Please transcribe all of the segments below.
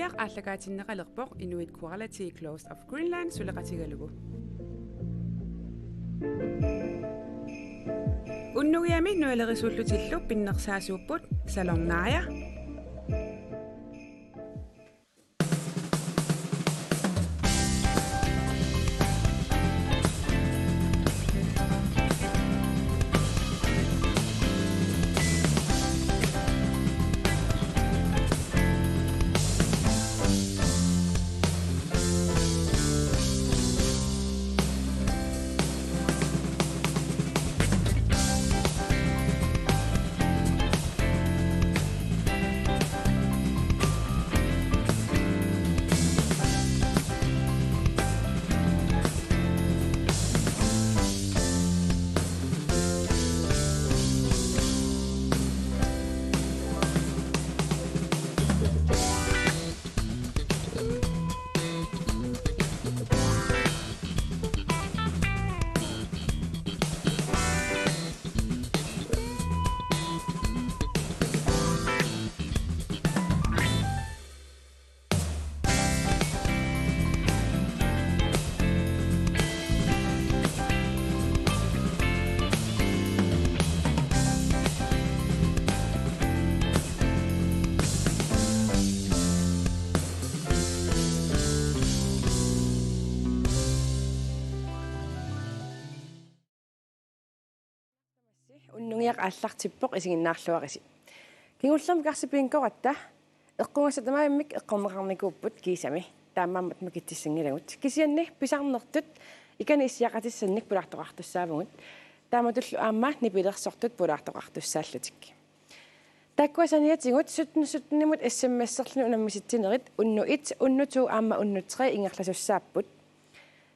Unnuiaq ааллагаатиннеқалерпоқ Inuit Quality Closed of Greenland сулеқатигалугу. Unnuiami nualерисууллутиллу пиннерсаасууппут салорнаая. Unnuiaq aallartippoq isiginnaarluarisi. Kingullermi karsipinkoratta eqqungassatamaamik eqqorneqarnikuupput kiisami taammaammat makittissangilagut kisianni pisarnertut ikani issiaqatissannik pulartoqartussaavugut taamatullu aammaat nipilersortut pulartoqartussaallutik takkuasaniatigut sutnimut SMS-serlunu unammisittinerit unnuit unnutu aamma unnut3 ingerlasussaaput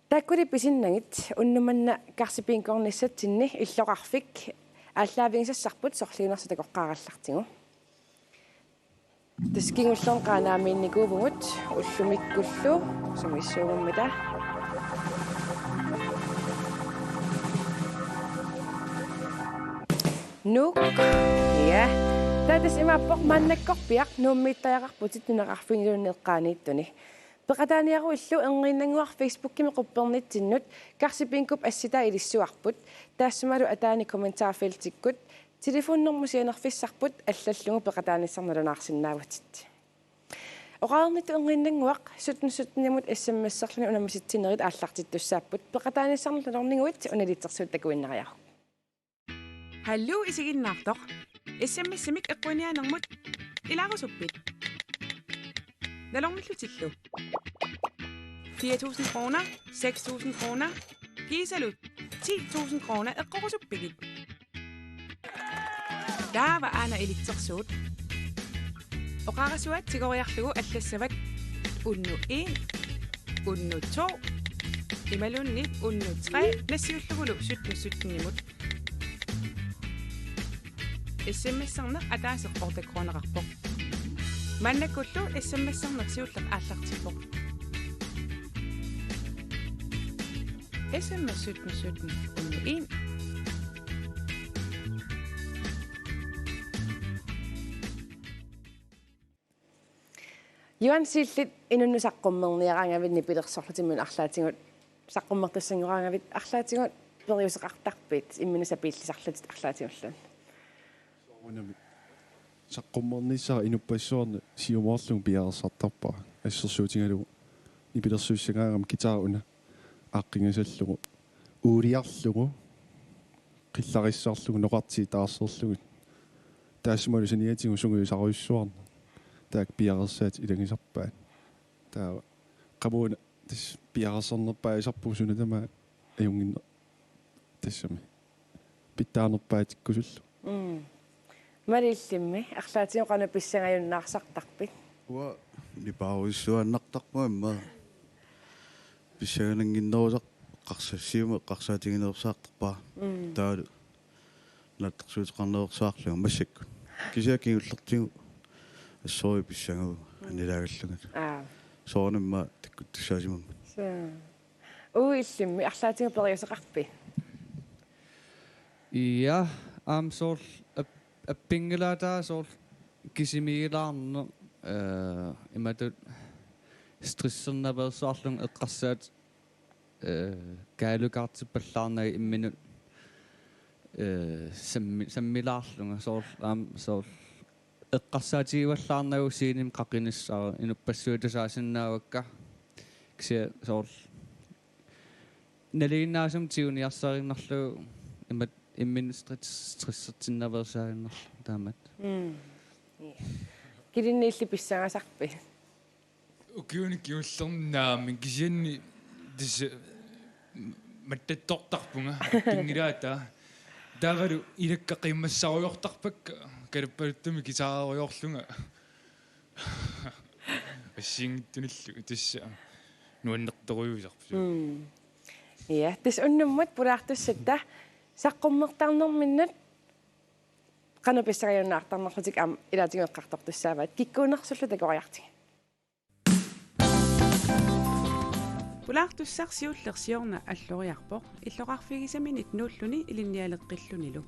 takkuli pisinnagit unnumanna karsipinkornissatsinni illoqarfik ааллаавингсассарпут сорлиунерсатакоққараллартигу таскингуллон қаанаамиинникуувгут уллумиккуллу сумиссуугуммита нук я татис имаппоқ маннаккорпиақ нууммииттариақарпутит нунеқарфингилунеэққаанииттуни пеқатааниару иллу энгиннангуар фейсбуккими қуппернитсиннут карсипинкуп асситаа илиссуарпут таассамалу атаани комментаарфилтиккут телефоннэрмусианерфиссарпут аллаллугу пеқатааниссарналунаарсиннааватит оqaarnittu энгиннангуақ сутнимут SMS-серлуни унамиситсинерит ааллартиттуссааппут пеқатааниссарналунорнингуит уналитсерсуут такуиннариару Hallo isiginnaartoq SMS-имик эққунианермут илаарусуппит Nalonglutillu 4.000 kroner, 6.000 kroner, gisalut 10.000 kroner eqqorusuppigit. Daava aana ilitsersuut. Oqarasuat tigoriarlugu allassavat unnu 1, unnu 2, imalunni unnu 3, nassiullugulu 17 SMS-erner ataaseqqortakronerarpoq. Mannakullu SMS-ernersiulleq aallartippoq. SMS 17 unnu 1. Johan sillit inunnu saqqummerniaraangavitni pilersorlutimmun arlaatingut saqqummertassannguraangavit arlaatingut periuseqartarpit imminusapillisarlutit arlaatimullan. Saqqummernissaa inuppassuarne siumorlung piarersartarpa assersuutingalugu nipilersuussagaagam kitaauna aaqqingasallugu uuliarlugu qillarissarlugu noqartii taarserlugut taassumalu saniatigu sunguyusaruissuarna taak piarerssaat ilangisarpaat taa qamuuna tas piarersarnerpaa isarpuusuna tama ajunginner tassami pittaanerpaatikkusullu Marillimmi арлаатиоqana писсангаюннаарсартарпит уа липааруиссуаннартарпу имма писсаганангиннерусақ қарсассиума қарсаатигинерсаартарпаа таалу наттерсуутеқарнеерсаарлуга массакку кисиакиуллертигу ассори писсангу анилагаллугат соорнамма таккуттуссаасимамма уиллимми арлаатиго периусеқарпи ja sort appingalaata sort kisimiilaarne иматут стрессернаверсуарлун эққарсаат каалукаартиппаллаарнага имминут саммилаарлунга соорл эққарсаатигиваллаарнагу сииним қақиниссаа инуппассуутасаасиннаавакка кися соорл налигиннаасум тиуниарсариннарлу имат иммин стрессертиннаверсаариннарлу таамат килинниилли писсагасарпи укиуни киуллернаами кисианни дис маттаттортарпунга тингилаата таавалу илаккақиммассаруйортарпак калаппалуттами кисааруйорлунга ассингиттуниллу тасса нуаннерторуйусарпу я тис уннуммат пулаартуссатта саққуммертарнэрминнат канаписсариуннаартарнерлутик ам илаатигуэққартортуссааваат киккуунерсуллу такориартиг Pulaartussar siullersiorna alloriarpoq иллоqarfigisaminit nuulluni ilinnialeqqillunilu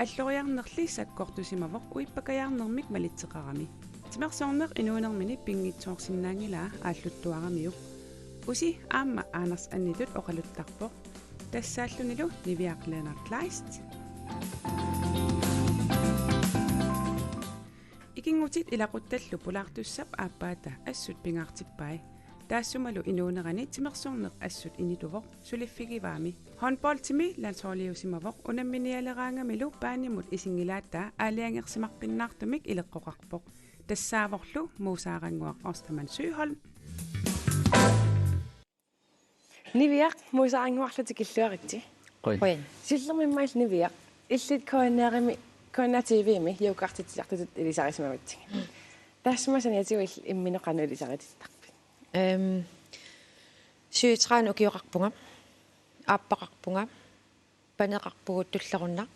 alloriarnerli sakkortusimavoq uippakajaarnermik malitseqarami timersoorner inuunermini pingitsoorsinnaangilaa ааллуттуарamiu usi aamma aaners annitut oqaluttarpoq tassaallunilu Niviaq Leonard Kleist ikingutit ilaquttallu pulaartussap aappaata assut pingaartippai taassummalu inuunerani timersoorneq assut inituvoq suliffigivaami håndboldtimi landsholliusimavoq unamminialeraangamilu paanimut isingilaattaa aaliangersimaqqinnaartumik ileqqoqarpoq tassaavorlu muusaaranguaq Osterman Syholm Niviaq muusaaranguarlutik illuaritti Quen sillermimmail Niviaq illit koanneerimi koanna TV-mi joukartitiartutut ilisarisimavittig taassumasaniatiuil imminoqanu ilisarittaq сюитрaan укиоқарпунга ааппақарпунга панеқарпугут туллерунна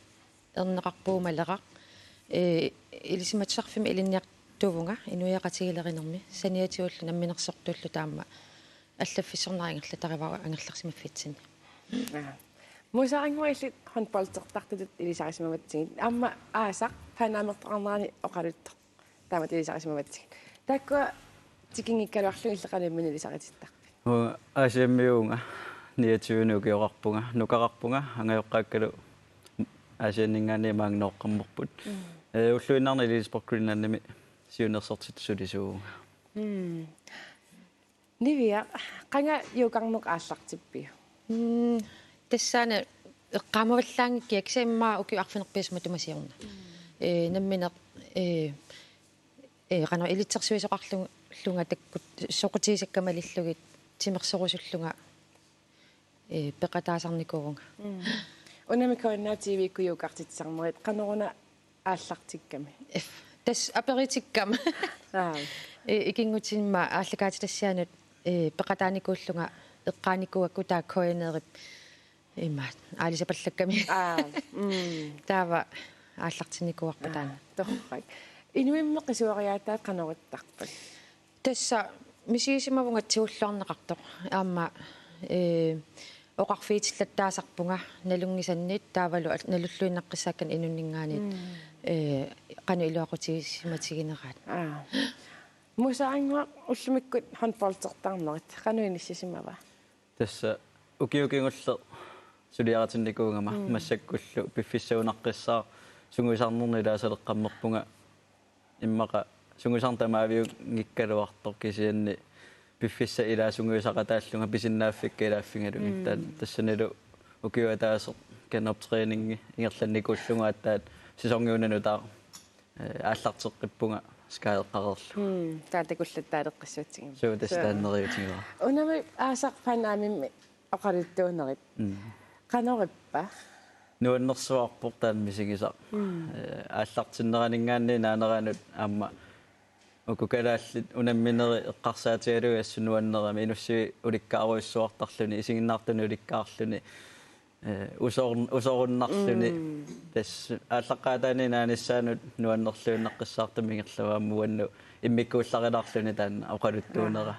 ернеқарпуумалеқақ илисиматсарфими илинниартувунга инуяқатигилеринерми саниатиуллу намминерсортуллу таама аллаффисернарингерла тариваа ангерларсимаффитсини мусаарингуилли håndboldtертартутут илисарисимаватсигит аама аасақ панаамертоқарнерани оқалуттар таамат илисарисимаватсигит таккуа тикингиккалуарлу иллеқалиммини илисарититтарпи асиаммиунга ниативуну киоқарпунга нукақарпунга ангайоққааккалу асианнингаани маагнооққаммерпут уллуиннарни илиспоркулиннанними сиунерсортит сулисуунга нивиа қанга юкарнеқ ааллартиппиу тассаана эққамаваллаангикки аксаиммаа укиуарфинерпиасма тумасиорна намминеқ qanu ilitsersuisoqarlunga takkut soqutiisakkamalillugit timersorusуллунга peqataasarnikuurunga unamikoinna TV kuyukartitsarnerit qanoruna ааллартикками тас аперитиккама икингутимма ааллакаатитассаанут peqataanikууллунга эққааникуакку тааккоинерип имма аалисапаллакками таава ааллартинникуарпатаана торрак инуиммеқисуариаатаат канориттарпат тасса мисиисимавунга тиуллаарнеқартоқ аама оқарфиитиллаттаасарпунга налунгисаннит таавалу налуллуиннаққиссааккан инуннингаанит қану илуақутигисиматигинераат мусаангуа уллумиккут håndboldtертарнерит қануиниссисимава тасса укиукингулле сулиаратинникуунгама массаккуллу пиффиссаунаққиссаа сунгуисарнерни лаасалеққаммерпунга иммақа сунгуисартамаавиу гиккалуартор кисианни пиффисса илаасунгуисақатааллунга писиннааффикка илааффингалуги тассаналу укиуатаасо канертренинги ингерланникууллунгааттаат сисонгиунану таа ааллартеққиппунга скаеққарерлу таатакуллаттаалеққиссуутсигим суу тастааннериутигера унами аасарфанаамимми оқалуттуунерит канориппа нуаннерсуарпор таан мисигисаа ааллартиннеранингаанни наанераанут аама укукалааллит унамминери эққарсаатигалуи ассунуаннерами инусси уликкааруиссуартарлуни исигиннаартуни уликкаарлуни усоруннарлуни тас ааллаққаатаани нааниссаанут нуаннерлуиннаққиссаартамигерлавааммуанну иммиккуулларилаарлуни таан оқалуттуунера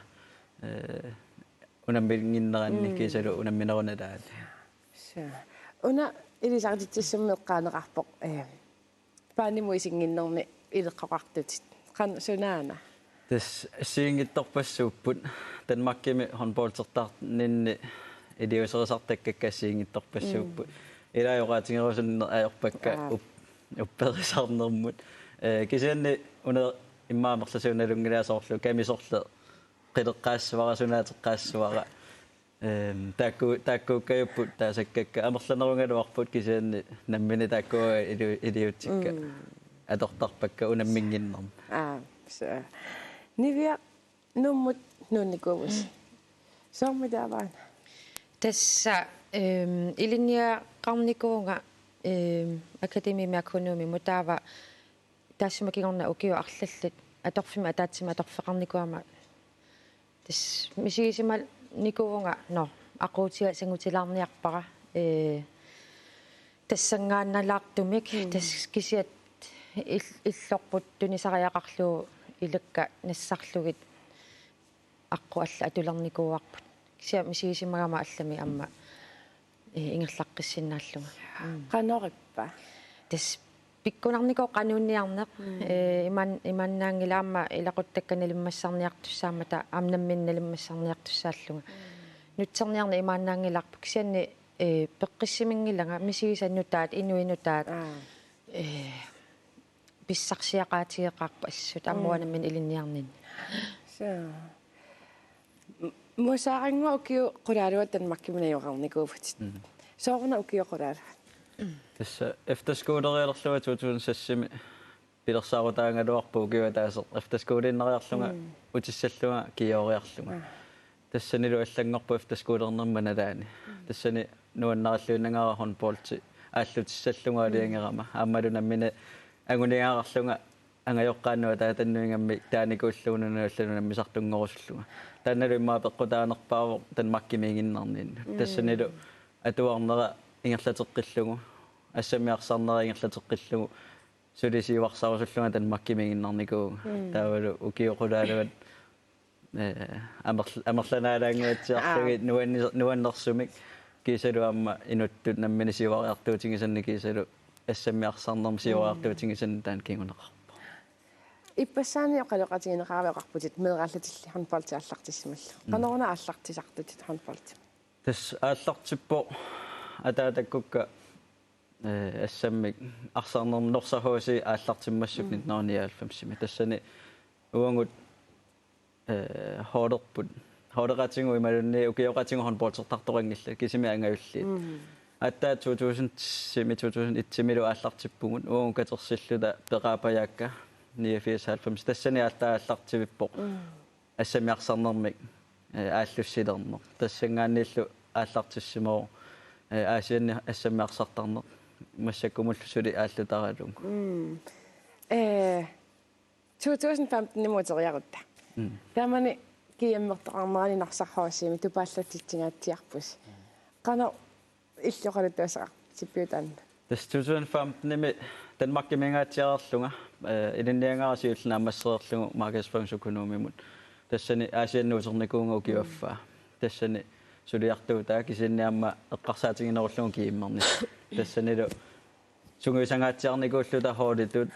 унаммингиннеранни кисалу унамминеруналаат уна илисартитсиммеққаанеқарпоқ пааниму исингиннерни илеққақартутит қан сунаана Tässä siingittorpassuupput Danmarkimi håndboldsertarninni idiuserisaartakka siingittorpassuupput ilaajoqaatingerusunner ajorpakka upperisarnermut kisianni una immaamерлasuunalungilaasорлу камисорлу qilleqqaassavarasunaateqqaassavara taakkuukkajupпут таасаккакка амерланерунгалуарпут кисианни наммини тааккуа илиутсикка аторtarpakka унаммингиннерм så Nivea nummut nunnikuvus sommidavaan Tässä ilinniaqarnikuunga akademiimiakkunuumi mutaava taassumakigorna ukio arlallut atorfima ataatsima atorfeqarnikuama tass misiisimal nikuunga no aquutia sangutilaarniarpara tassangaannalaartumik tass kisiat иллорпут тунисариақарлуу илакка нассарлугит аққу алла атулерникууарпут кися мисигисимагама аллами амма ингерлаққиссиннааллуга qanorippa тас пиккунарникоо qanunniarneq иманнаангилаама илақуттакканалиммассарниартуссаамата амнамминналиммассарниартуссааллуга нутсерниарна имааннаангилаарпу кисианни пеққиссимингилага мисигисаннутаат инуинутаат писсарсиақаатигеқарпа ассут аммуанаммин илинниарнин så musaaringa ukio quraaruat Danmarkimnajuqarnikuuvut soorna ukio quraar tässä efterskoolerilerluga 2006 pilersaaruutaangaluarpu ukiwa taaser efterskoolineriarlunga utissallunga kiyooriarlunga тассанилу аллангорпу efterskoolernermanalaani тассани нуаннараллуиннагара håndboldti ааллутиссаллунгаалиангерама ааммалунаммина агуниаарарлунга ангайоққааннуа таатаннуингамми тааникууллуунуналлуна наммисартунгорусуллуга таанналу иммаа пеққутаанерпаавоо танмаккимингиннарнин тассанилу атуарнера ингерлатеққиллугу ассамиарсарнера ингерлатеққиллугу сулисиуарсарусуллунга танмаккимингиннарникуу таавалу укиоқулаалуат амерланаалаангуатсиарлуги нуаннерсумик кисалу амма инуттут намминисиуариартуутингисанни кисалу ассамиарсарнерм сиуариартуутингисанни таан кингунеқарпа иппассаани оқалоқатигинеқаавеқарпутит меэраллатилли håndboldти аллартиссималлу qanорна аллартисартутит håndboldти тас ааллартиппо атаатаккукка ассаммик арсаарнерм норсахууси ааллартиммассук 1999 тассани уангут хоодерпут хоодератингу ималунни укиоқатингу håndboldsertarторангилла кисими ангаюллиит аттаа 2000 милу ааллартиппугут уун катерсиллута пеқаапаяакка 89 тассани аалтаа ааллартивиппо ассамиарсарнермик ааллуссилернер тассангааннииллу ааллартиссимоо аасианни ассамиарсартарнер массаккумуллусули ааллутаралунг 2015 nimmuuteriarutta тамани кияммертоқарнерани нарсархуасими тупааллатитсигаатсиарпус qano иллоқалуттуасаа сиппиутаан тас 2015 ними Danmarkимингаатсиарерлунга илинниангаасиуллна аммассеерлугу маркетсføringsøkonomimut тассани аасианнуусерникуунга укиуаффаа тассани сулиартуутаа кисинниамма эққарсаатингинеруллугу кииммерни тассанилу сунгуисангаатсиарникууллута хоолитут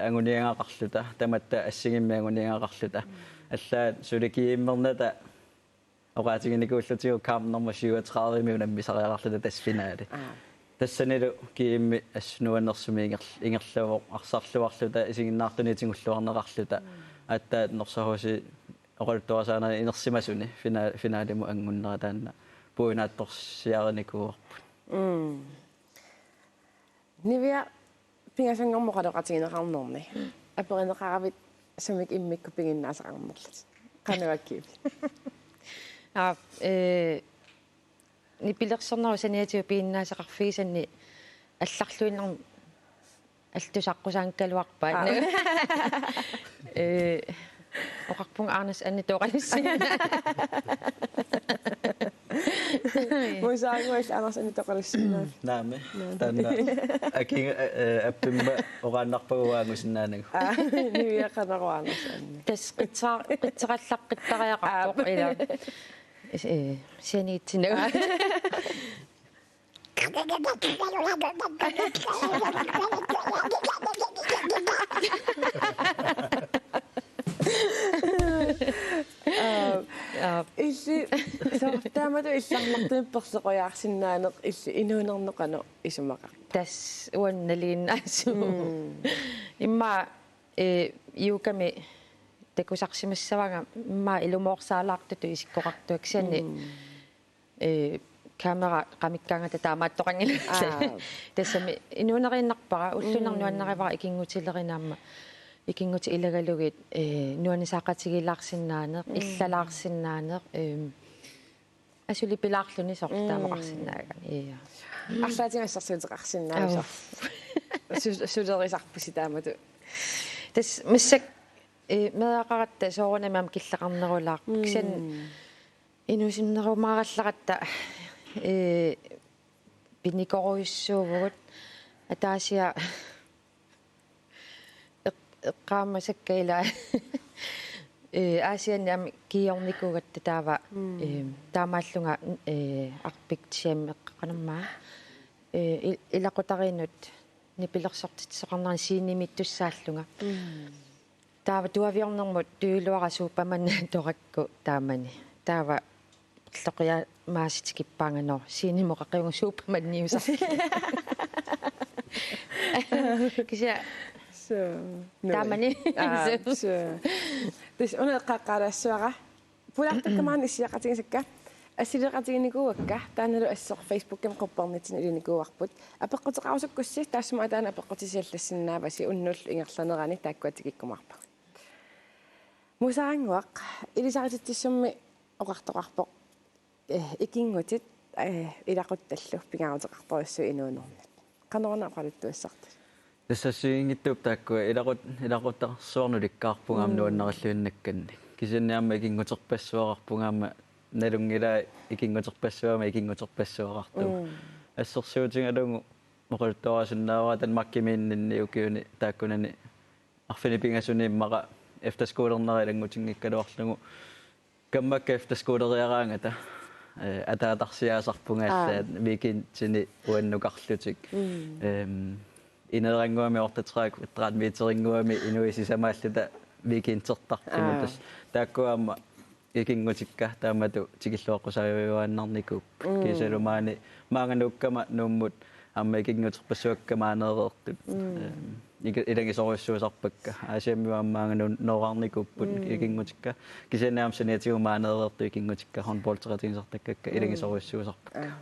агуниангақарлута таматта ассигимми агуниангақарлута аллаат суликииммерната оqaатингиникууллутигу каамнерма 37 миунаммисариақарлута тассфинаали тассанилу киимми ассунуаннерсуми ингерлавоқ арсарлуарлута исигиннаартунитингуллуарнеқарлута аттаат норсахуси оқалуттуасаана инерсимасуни финаалиму ангуннера таанна пуинаатторсиариникуорпут нивиа пингасангормоқалоқатигинеқарнерни аперинеқаравит самик иммикку пингиннаасақарнерлут qanуаккип нипилерсернерусаниатиу пииннаасақарфигисанни алларлуиннер алтусаққусаанккалуарпаат оқарпунг арнас анни тоқалисси мусаагуал арнас анни тоқалиссинаа нааме танна акин аппимма оqaannarpaguaangusinaanагу нивиақанеруарнас анни тас қитсеқаллаққиттариақарпоқ ила синиитсинага Illi taamatu илларнартуми персеқояарсиннаанеқ илли инуунернеқано исумақа. тас уанналииннаасу имма юками такусарсимассавага имма илумоорсаалаартуту исиккоқартуаксиани камера qamikkaangata taamaattoqangila тассами инуунериннарпара уллунарнуаннаривара икингутилерinaamma икингути илагалугит нуанисаақатигилаарсиннаанеқ иллалаарсиннаанеқ асули пилаарлуни сортаамоқарсинаагани ия арлаатимассарсуутеқарсиннаависар сулерисарпуси таамату тас миссак медақаратта соорунамам киллақарнерулаар кисан инусиннерумааралларатта пиникоруйуссуувгут атаасиа эққаамасаккаила аасианниам киорникугатта таава таамааллунга арпиктиам эққанаммаа илақутаринут нипилерсортитсоқарнери сиинимиттуссааллунга таава туавиорнэрмут туилуара суупаманна торакку таамани таава лоқиа мааситикиппаанганоо сиинимоқақиугу суупаманниусар кися таамани тис унеққаққалаассуара пулаартаккамаан иссиақатигисакка ассилеқатигиникууакка тааналу ассоқ фейсбуккам қоппарнитин илиникууарпут апеққутеқарусуккусси таассума атаана апеққутисиаллассиннааваси уннул ингерланерани тааккуатикиккумарпа мусаангуақ илисаритиссумми оқартоқарпоқ икингутит илақутталлу пингаарутеқарторуссу инуунернат канорна апалуттуассарта тассассуингиттууп тааккуа илақуттарсуорнуликкаарпунгаам нуаннериллуиннакканни кисинниарма икингутерпассуақарпунгаама налунгила икингутерпассуама икингутерпассуақарту ассерсуутингалугу моқултуарасуннаавара танмаккимииннинни укиуни тааккунани арфилипингасунииммаqa эфтаскуулернерилангутингиккалуарлугу каммакка эфтаскуулериараангата атаатарсиаасарпунгааллаат викинтини уаннукарлутик инерангуами ортатраак траатмиитерингуами инуисисамааллута викинтертартимутас тааккуаама икингутикка таамату тикиллуаққусариуааннарникуп кисалумаани маангануккама нууммут амма икингутерпассуаккамаанереертут илагисоруссуусарпакка аасиаммиуаммаангану нораарникуппут икингутикка кисанаам саниатигумаанереерту икингутикка хонболтератигисартаккакка илагисоруссуусарпакка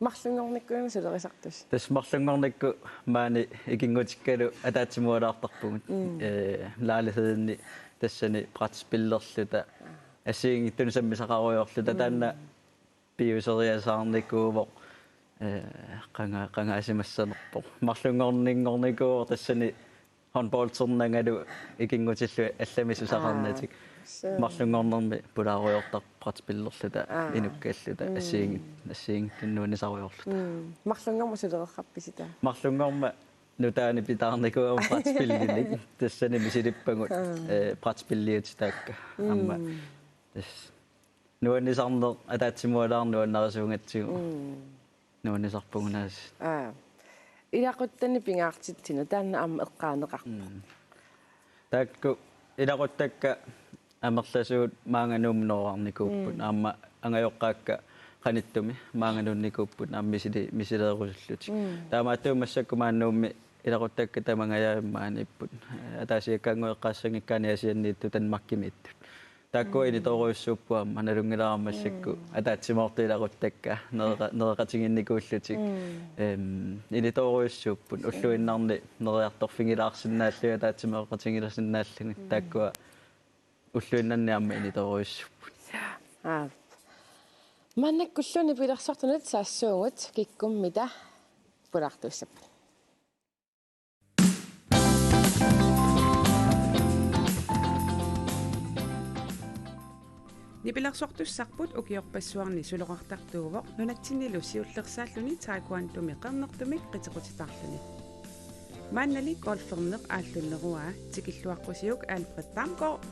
марлунгорниккуна сулерисартус тас марлунгорникку маани икингутиккалу атаатсимуалаартарпугут лаалихединни тассани пратспиллерлута ассиингиттуни саммисақаруйорлута таанна пиусериасаарникуувоо qanga asimassanerpo marlungorninngornikuur tassani handballturnaangalu ikingutiillu allamisusaqarnatik marlungornermi pulaaruyortar pratspillerluta inukkalluta assiingtunnuunisarujorluta marlungormu sulereqarpisita marlungorma nutaani pitaarnikuum pratspillinik tassani misilippagut pratspilliutitaakka amma tas nuunisarner ataatsimualaarnuannarisuungatsigu нуанисарпугунаас илақуттани пингаартитсина таанна аама эққаанеқарпу таакку илақуттакка амерласуут маангануумнеорарникууппут аама ангайоққаакка qaниттуми маангануунникууппут ааммисили мисилеерусуллутик таамааттуумассакку мааннуумми илақуттакка тамангаяаммааниппут атаасиаккаангуэққаассангиккаани асианниитту танмаккимииттут тааккуини торуйуссууппуамма налунгилаараммассакку атаатсимоортилақуттакка нереқатингинникууллутик или торуйуссууппут уллуиннарни нериарторфингилаарсинааллуга атаатсимеқатингиларсинааллугу тааккуа уллуиннарниамма или торуйуссууппут маннаккуллуни пилерсортунат саассуугут киккуммита пулаартуссаппут нипилерсортуссарпут укиорпассуарни сулоқартартуувоқ нунатсиннилу сиуллерсааллуни таакуантуми қернертумик қитеқутитаарлуни мааннали голфернеқ ааллуннеруаа тикиллуаққусиук Альфред Damgaard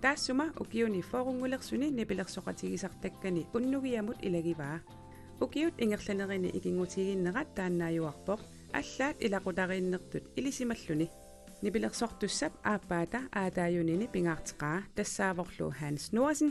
таассума укиуни форунгулерсуни нипилерсоқатигисартаккани уннугиамут илагиваа укиут ингерланерини икингутигиннерат тааннааюарпоқ аллаат илакутарииннертут илисималлуни нипилерсортуссап ааппаата аатааюнини пингаартеқаа тассааворлуу Ханс Нуасен.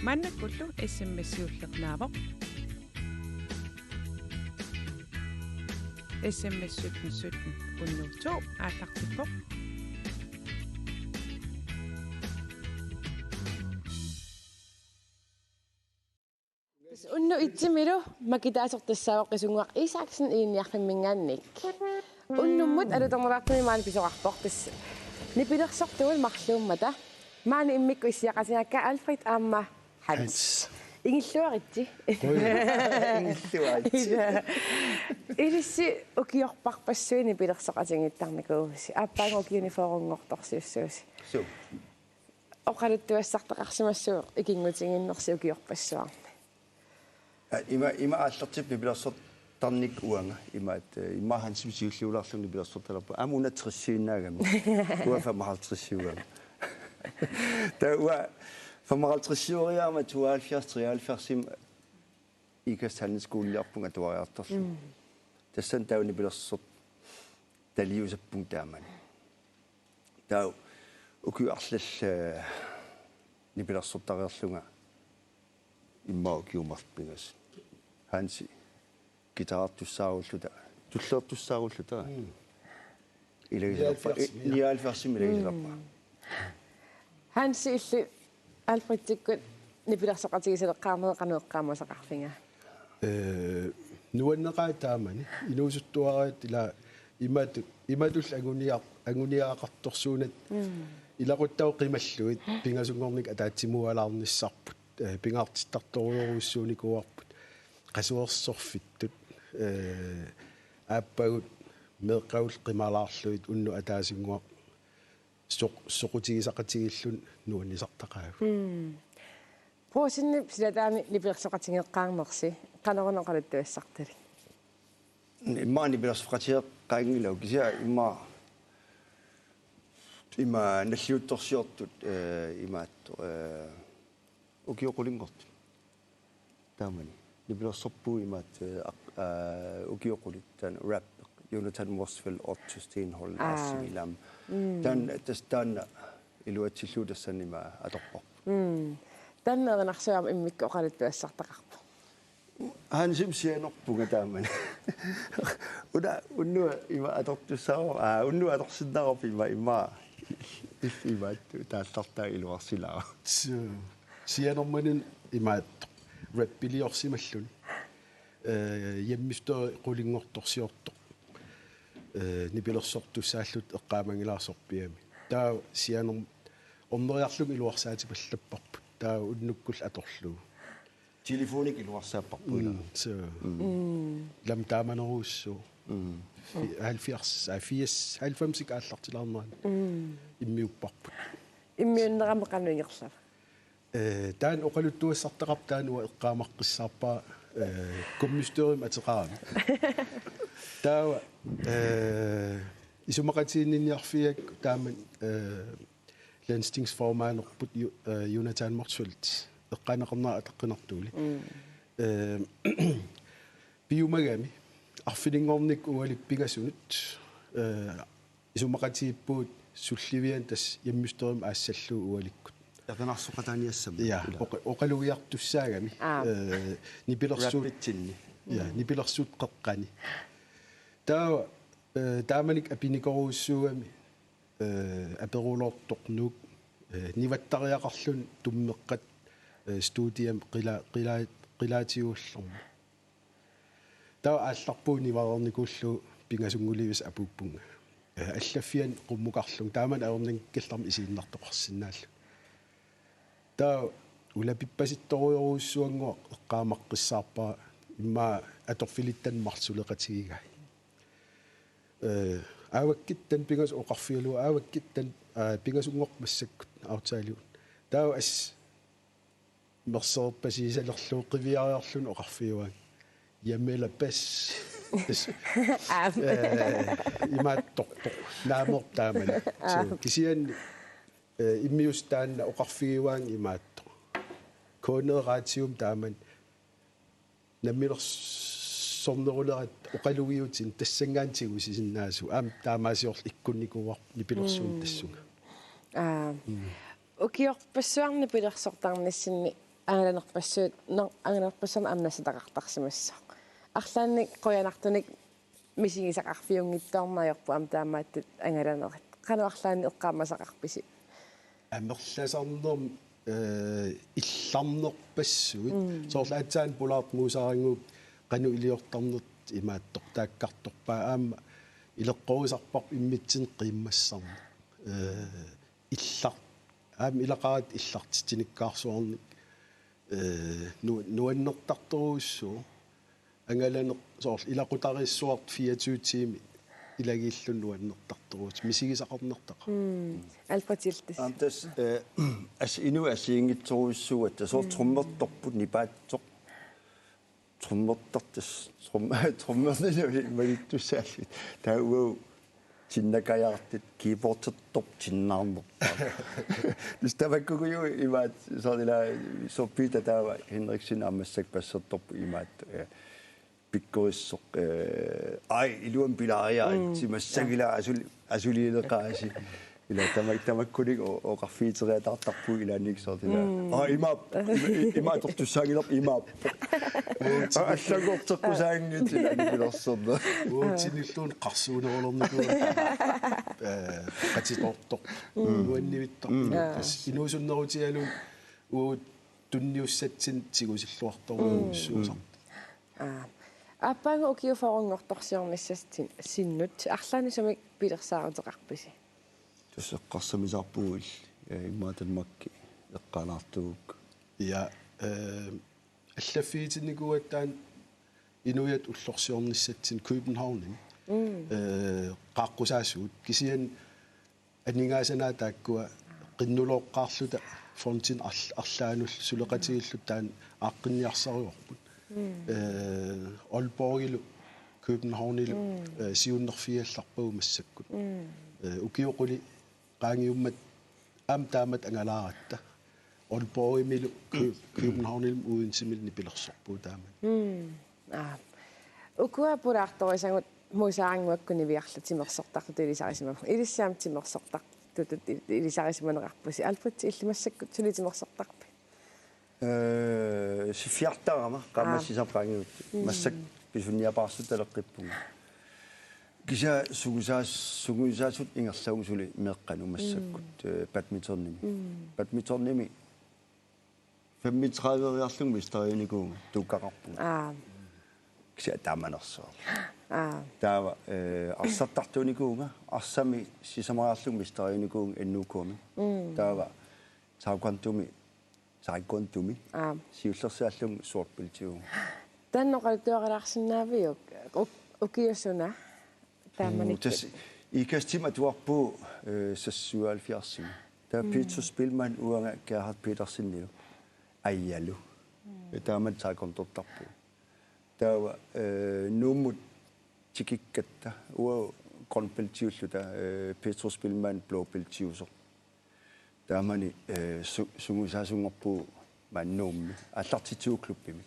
маннаккуллу смс-иуллернаавоq SMS 17 17 102 ааллартиппоq Unnu itsimilu makitaasortassaawoq qisunguaq Isaksen iinniarfimmingaannik. Unnummut alutornerartumi maani pisoqarpoq tas nipilersortuul marluummata. Maani immikku issiaqasingaakka Alfred Amma Hans. Ingilluaritsi. Ingilluaritsi. Ilissi ukiorparpassuini pilersoqatingittarnikuusi. Appaanga ukiuniforungortorsiussuusi. So. Oqaluttuassartaqarsimassuuq ikingutinginnersi ukiorpassuarni. Ima аллартип нибилерсортарник уанга имаат имахан симсиуллууларлу нибилерсорталерпа амуна триссииннаагами уа 55 та уа 55 72 икассааннискууллиарпунга туариартарлу тассан тау нибилерсорт талиусаппун таамани тау укуарлал нибилерсортариарлунга иммаа киумарпингас ханси гитаартуссаагуллута туллеэртуссаагуллута илагисарпа ниалферсим илагисарпа Hansi illi Alfredtikkut nipilersoqatigisilеққарнеқануэққаамасақарфинга нуаннеқаатаамани инуусуттуараат ила иматул агуниаақарторсуунат илақуттау қималлуит пингасунгорник атаатсимуалаарниссарпут пингаартиттарторуйоруссууникуарпут qasuersorfittut ааппагут меэққаул қималаарлуит унну атаасингуа соқутигисақатигиллун нуаннисартақаагу поосинни силатаани нипилерсоқатигеққаарнерси канерунеқалуттуассартали иммаа нибилерсоқатигеққаангилау кися има наллиутторсиортут имаат укиоқулингорт таамани нибилерсорпуу имаат укиоқулит таан рап Jonathan Mossfeld Otto Stenholm Assimilам тан тастаана илуатсиллуутассанима аторпор таннеринарсуам иммикку оқалуттуассартақарпу хансимсианерпуга таамани уннуа има атортуссаа уннуа аторсиннарап има имаатту тааллартаа илуарсилаа сианерманин имаат рэппилиорсималлун яммистоо qulingortorsiortoq нипилерсортуссааллут эққаамангилаарсорпиами таа сианер орнериарлуг илуарсаатипаллаппарпут таа уннуккул аторлуу телефоник илуарсааппарпуила so лам тааманеруussuu 70 ааллартилаарнеран иммиуппарпут иммиуннерамеқануингерлав таан оқалуттуассартақар таануа эққаамаққиссаарпаа коммистериум атеқарами таа исумақатиинниарфиак тааман landstingsformannerput Jonathan Motzfeldt эққанеқарнаа атаққинартуули биумагами арфилингорник уалиппигасунут исумақатииппуут сулливиан тас яммистериум аассаллуу уаликкут яқанарсоқатааниассама я оқалуиартуссаагами нипилерсуут я нипилерсуут қеққани таа тааманик апиникоруussууами аперулоорторнук ниваттариақарлун туммеққат студиам қилаатиуллерма таа аалларпуу ниварерникууллу пингасунгуливис апуппунга аллаффиан қуммукарлун тааман аернин килларми исииннартоқарсинааллу таа улапиппаситторуйоруussуангуа эққаамаққиссаарпаа имма аторфилиттан марсулеқатигигай ааваккиттан пингас оқарфиалу ааваккиттан пингасунгорпассаккут аутаалиут таа ас мерсерпасисалерлуу қивиариарлун оқарфиуаа яммела пас имаатторпо наамор таамани кисиан иммиустаанна оқарфигиваан имаатто коонераатиум тааман наммилерс сорнерулерат оқалугиутин тассангаантигу сисиннаасу аам таамаасиорл иккунникуар нипилерсуун тассунга укиорпассуарни пилерсортарниссинни ангаланерпассуут ангаланерпассарна амнасатақартарсимассаа арлаанни қоянартуник мисигисақарфиунгиттаарнаajorpu аам таамааттут ангаланерит қануарлаани эққаамасақарписи амерласарнерм илларнерпассуит соорлаатсаан пулаарт муусаарангуп кану илиортарнут имааттор тааккарторпаа аама илеққорисарпар иммитсин қиммассарна иллар аама илақарат иллартитиниккаарсуарник нуаннертарторуссуу ангаланеқ соорл илақутариссуарт 24 тими илагииллун нуаннертарторуут мисигисақарнертаqa алпатилтас амтас ас ину асиингитсоруссуат тасоор труммерторпут нипаатсоқ труммертартас труммернили малиттуссааллит таууу тиннакаяартит киборттерторп тиннаарнерпаа ниставаккугуйу имаат сорила соппита таава хенриксин аммассак пассерторпу имаат пиккоиссоқ ай илуам пилариа тимассагила асулиилеқааси ила тамаккулик оқарфиитериатартарпу илааник сортила имаат тортуссаагилап имаап аллагортеққусаангит иланикилерсерна уутиниллуун қарсуунеролорнику қатиторто нуаннивиттор инуусуннерутиалун уут тунниуссатсин тигусиллуарторуссуусар аппаанга укиуфарунгорторсиорниссастин синнут арлаани самик пилерсаарутеқарписи туссеққарсамисаарпугил имаатанмакки эққалаартугук я аллаффиитинникуаттаан инуят уллорсиорниссатсин Københavnin qaqqusaassut kisian анингаасанаа тааккуа qinnuloqqaarluta фонтин арлаанул сулеқатигиллут таан ааққинниарсариорпут Aalborgilу Københavnilу сиуннерфиалларпагу массаккут укиоқули qaangiummat am taamat angalaaраtta Aalborgimilу Københavnilum udensimilni pilersorpuu taamat ukua pulaartorisangут мусаангуаккуни виарлатимерсортарту илисарисимаа илиссаам тимерсортартутут илисарисиманеқарпуси алпатси иллимассаккут сулитимерсортарпи сифиартарама qammassisarpaangiut массак писунниапаарсуталеққиппуга киса сугусаасут ингерлаугусули меэққану массаккут badmintonними 35-риарлуг мистериникуунга туккақарпуга киса тааманерсоо таава арсартартуникуунга арсами сисамаарлуг мистериникуунга эннуукуами таава тааквантуми сиуллерсааллум суорпилтиуг танноқалтуаралаарсинаавиук укиусуна тааманик икастима туарпу сассуалфиарсима таа Peter Spilman уанга Gerhard Petersen айялу таамат тааконтортарпу таава нуммут тикиккатта уа конпилтиуллута Peter Spilman блопилтиусо таамани сугусаасунгорпу маннуумми аллартитууклуппими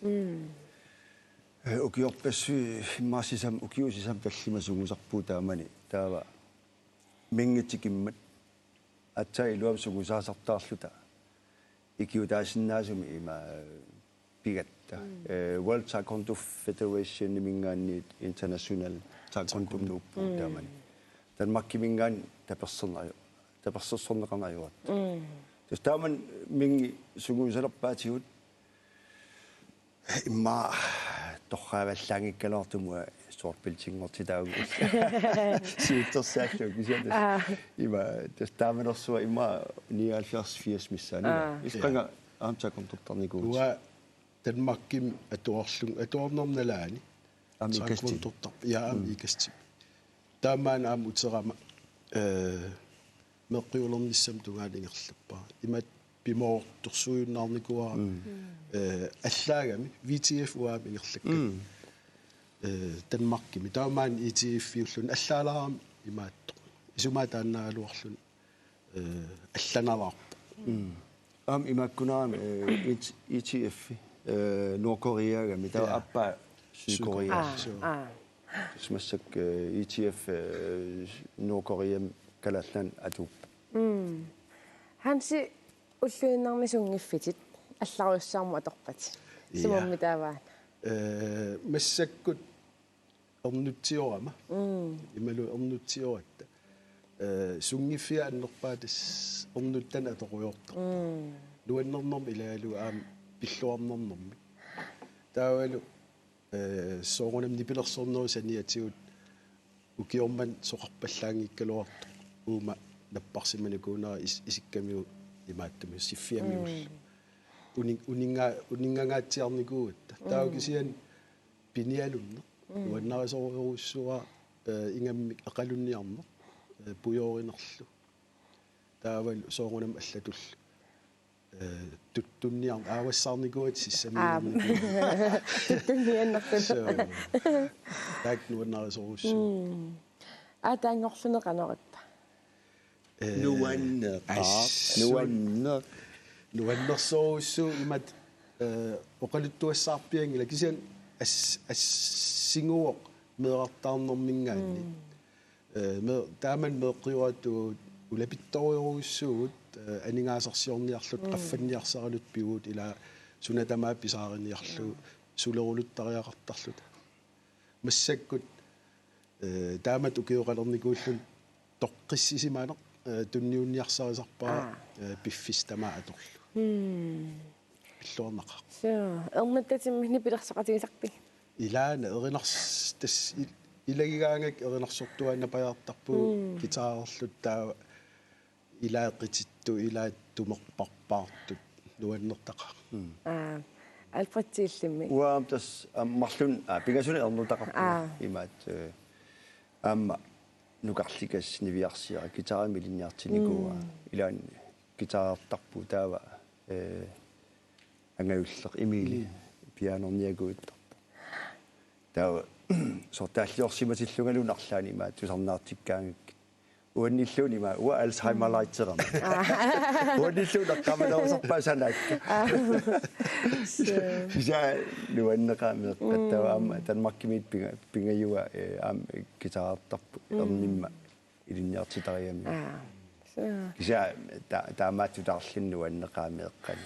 укиорпассу иммаасисам укиусисам таллима сугусарпуу таамани таава мингитикиммат атсаилуам сугусаасартаарлута икиутаасиннаасуми има пигатта World Taekwondo Federation мингаанни international taekwondo нууппу таамани танмаккимингаан таперсерсорнеқарнаjuat тас тааман минги сугусалерпаатигут имма торрааваллаангиккалаартумуа суорпилтингортитаагу сиуттерсааллу кисиатас има тас тааманерсуа имма 79 миссаани исқанга аамтаконтортарникуут уа танмакким атуорнерналаани амикастортар я амикасти таамаан аам утерама меққиулерниссам тугаалингерлаппаа имат пимоорторсуйуннаарникуара аллаагами VTF уаами ингерлакка танмаркими таамаан ETF-фиуллун аллаалаарам имаатто исумаа тааннаагалуарлун алланалаарпа ам имаккунаами ETF Nordkoreagami таа аппа Sydkorea смассак ETF Nordkorea калааллан атуп ханси уллуиннарнисунгиффитит алларуйссаарму аторпати сумамми тааваа массаккут орнутсиорама ималу орнутсиоратта сунгиффиа аннерпаатас орнуттан аторуйорта nuannernorm ilaalu pilluarnernormi taavalu soorunam nipilersornerusaniatigut ukiorman soqarpallaangiikkaluartu uuma napparsimanikuunera isikkamiu imaattumi siffiamiull uningangaatiarnikuut taukisian pinialunne nuannarisoruussuа ingammi aqalunniarne pujoorinerlu taavalu soorunam allatul tuttunniar aawassarnikuat sissamiu tuttunniannerput taak nuannarisoruussu таангорлунеқанериппа nuannersoruussu imat oqaluttuassаарpiangila kisian assinguoq meeqartaarnermingaanni taaman meeqqiuatu ulapittoriuruussugut aningaasarsiorniarlut qaffanniarsaralut piguut ila sunatamaa pisaariniarlu suleruluttariaqartarlut massakkut taamat ukiuqalernikuullun toqqissisimaneq tunniunniarsarisarpaa piffistama atorluиллуарнаqa эрматтатиммини пилерсоqatigisarpi илаана эринарс тас илагигаангак эринарсортуаана паjaartarpuu гитаарлут таава илааққититту илааттумерпарпаартут нуаннертаqa алфатсииллимми уаам тас марлун пигасуни эрнутақарпу имаат аама нукарликас нивиарсиара гитарами линниартиникуа илаан гитаартарпу таава ангаюллеқ имили пианорниагуиттарпу таава сортааллиорсиматиллунгалун арлаани имаат тусарнаартиккаангак уанниллуни ма уа алцхаймерлайтерам уанниллуна камалаусарпаасанаакка я нуаннеқаамеэққаттаваама танмаркимит пингаюа аам гитаартарпу эрнимма илинниартитариами я таамааттутаарлинну аннеқаамеэққани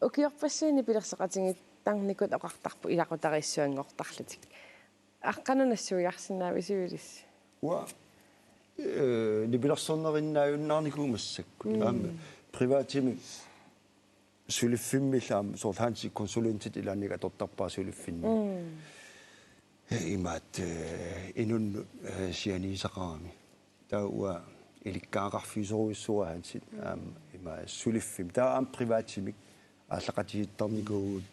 укиорпассуини пилерсоqatigit тарникут оқартарпу илақутариссуангортарлутик аққанунассуиарсинаависуилис уа нибилерсорнериннааюннаарникуумассакку аама приватими сулиффиммилаам сортханси консулентит илааннига тортарпаа сулиффинни имаат инун сианисақарами тауа иликкаақарфисоруиссуа хансит аама има сулиффим таа аам приватимик ааллақатигиттарникуугут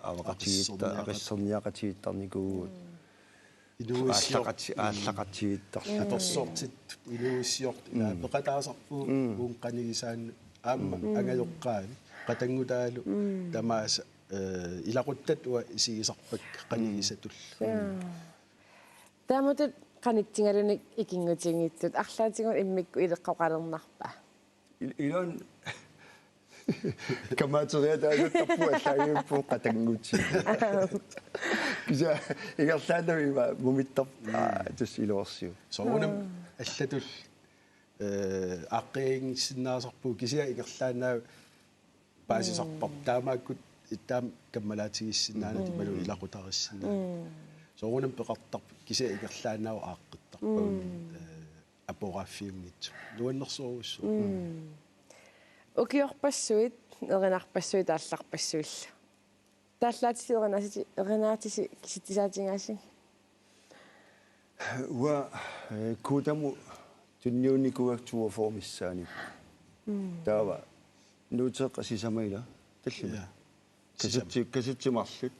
авақатигитта ариссерниақатигиттарникуугут ааллақатигиттарлу торсортит илуиссиорт пеқатаасарпуу уун қанигисаан аама ангайоққаами қатангутаалу тамааса илақуттат уа исигисарпак қанигисатул тааматут qanittingalunik ikingutigiittut арлаатигун иммикку илеққоқалернарпа илон каматериатаалуттарпу аллагиуппу қатангути киса игерлаанавима мумиттар тусилуарсиу соонам аллатул аққингиссиннаасарпу кисиа игерлаанаа паасисарпар таамааккут иттаам каммалаатигиссиннаана тималу илақутариссинаа соонам пеқартар кисиа игерлаанаа ааққиттарпагун апораффиунгит нуаннерсоруссу укиорпассуит эринарпассуит аалларпассуилла тааллаатиси эринаатиси киситтисаатингааси уа кутаму тунниунникуактуа формиссаани таава нуутеққасисамаила таллима каситсимарлут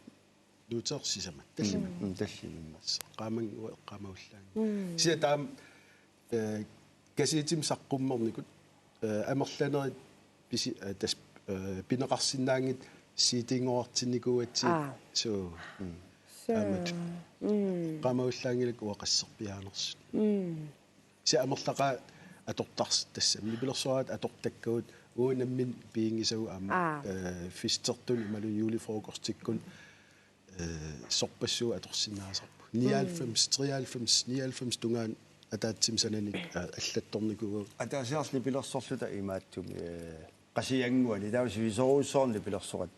нуутеқсисама таллима таллимиммасса qaamang qaamaullaan sia taam kasiitim saqqummernikut amerlanerit pisi tas pineqarsinnaangit siitingoartinnikuatsi so amat qaamaullaangilak uaqasserpiaanersu sia amerlaqa atortars tassam nipilersuarat atortakkuut uunammin piingisagu ama fistertun imalu julifrokostikkun sorpassuu atorsinnaasarpu 99 tungaan атаатсимсананик аллатторникугу атаасиарсни пилерсорлута имааттуми qasianguani taavisi visoruussoorni pilersorat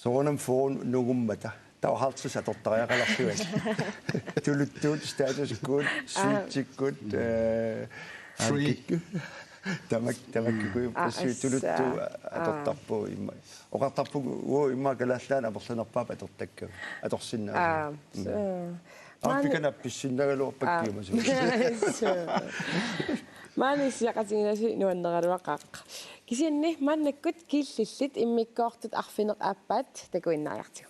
soonam foon nugumata tauhartsis atortariaqalarluat tuluttuut statuskuut suitsikkuut free тамаккуи пассуутулутту атортарпу имма оқартарпу уу имма калааллаана аперланерпаап атортакка аторсиннаа Африкана писсиннагалуар паккиума Манис якатингинаси нуаннералуаққақ кисианни маннаккут кииллиллит иммиккоортут арфинеқ ааппаат такуиннариартигу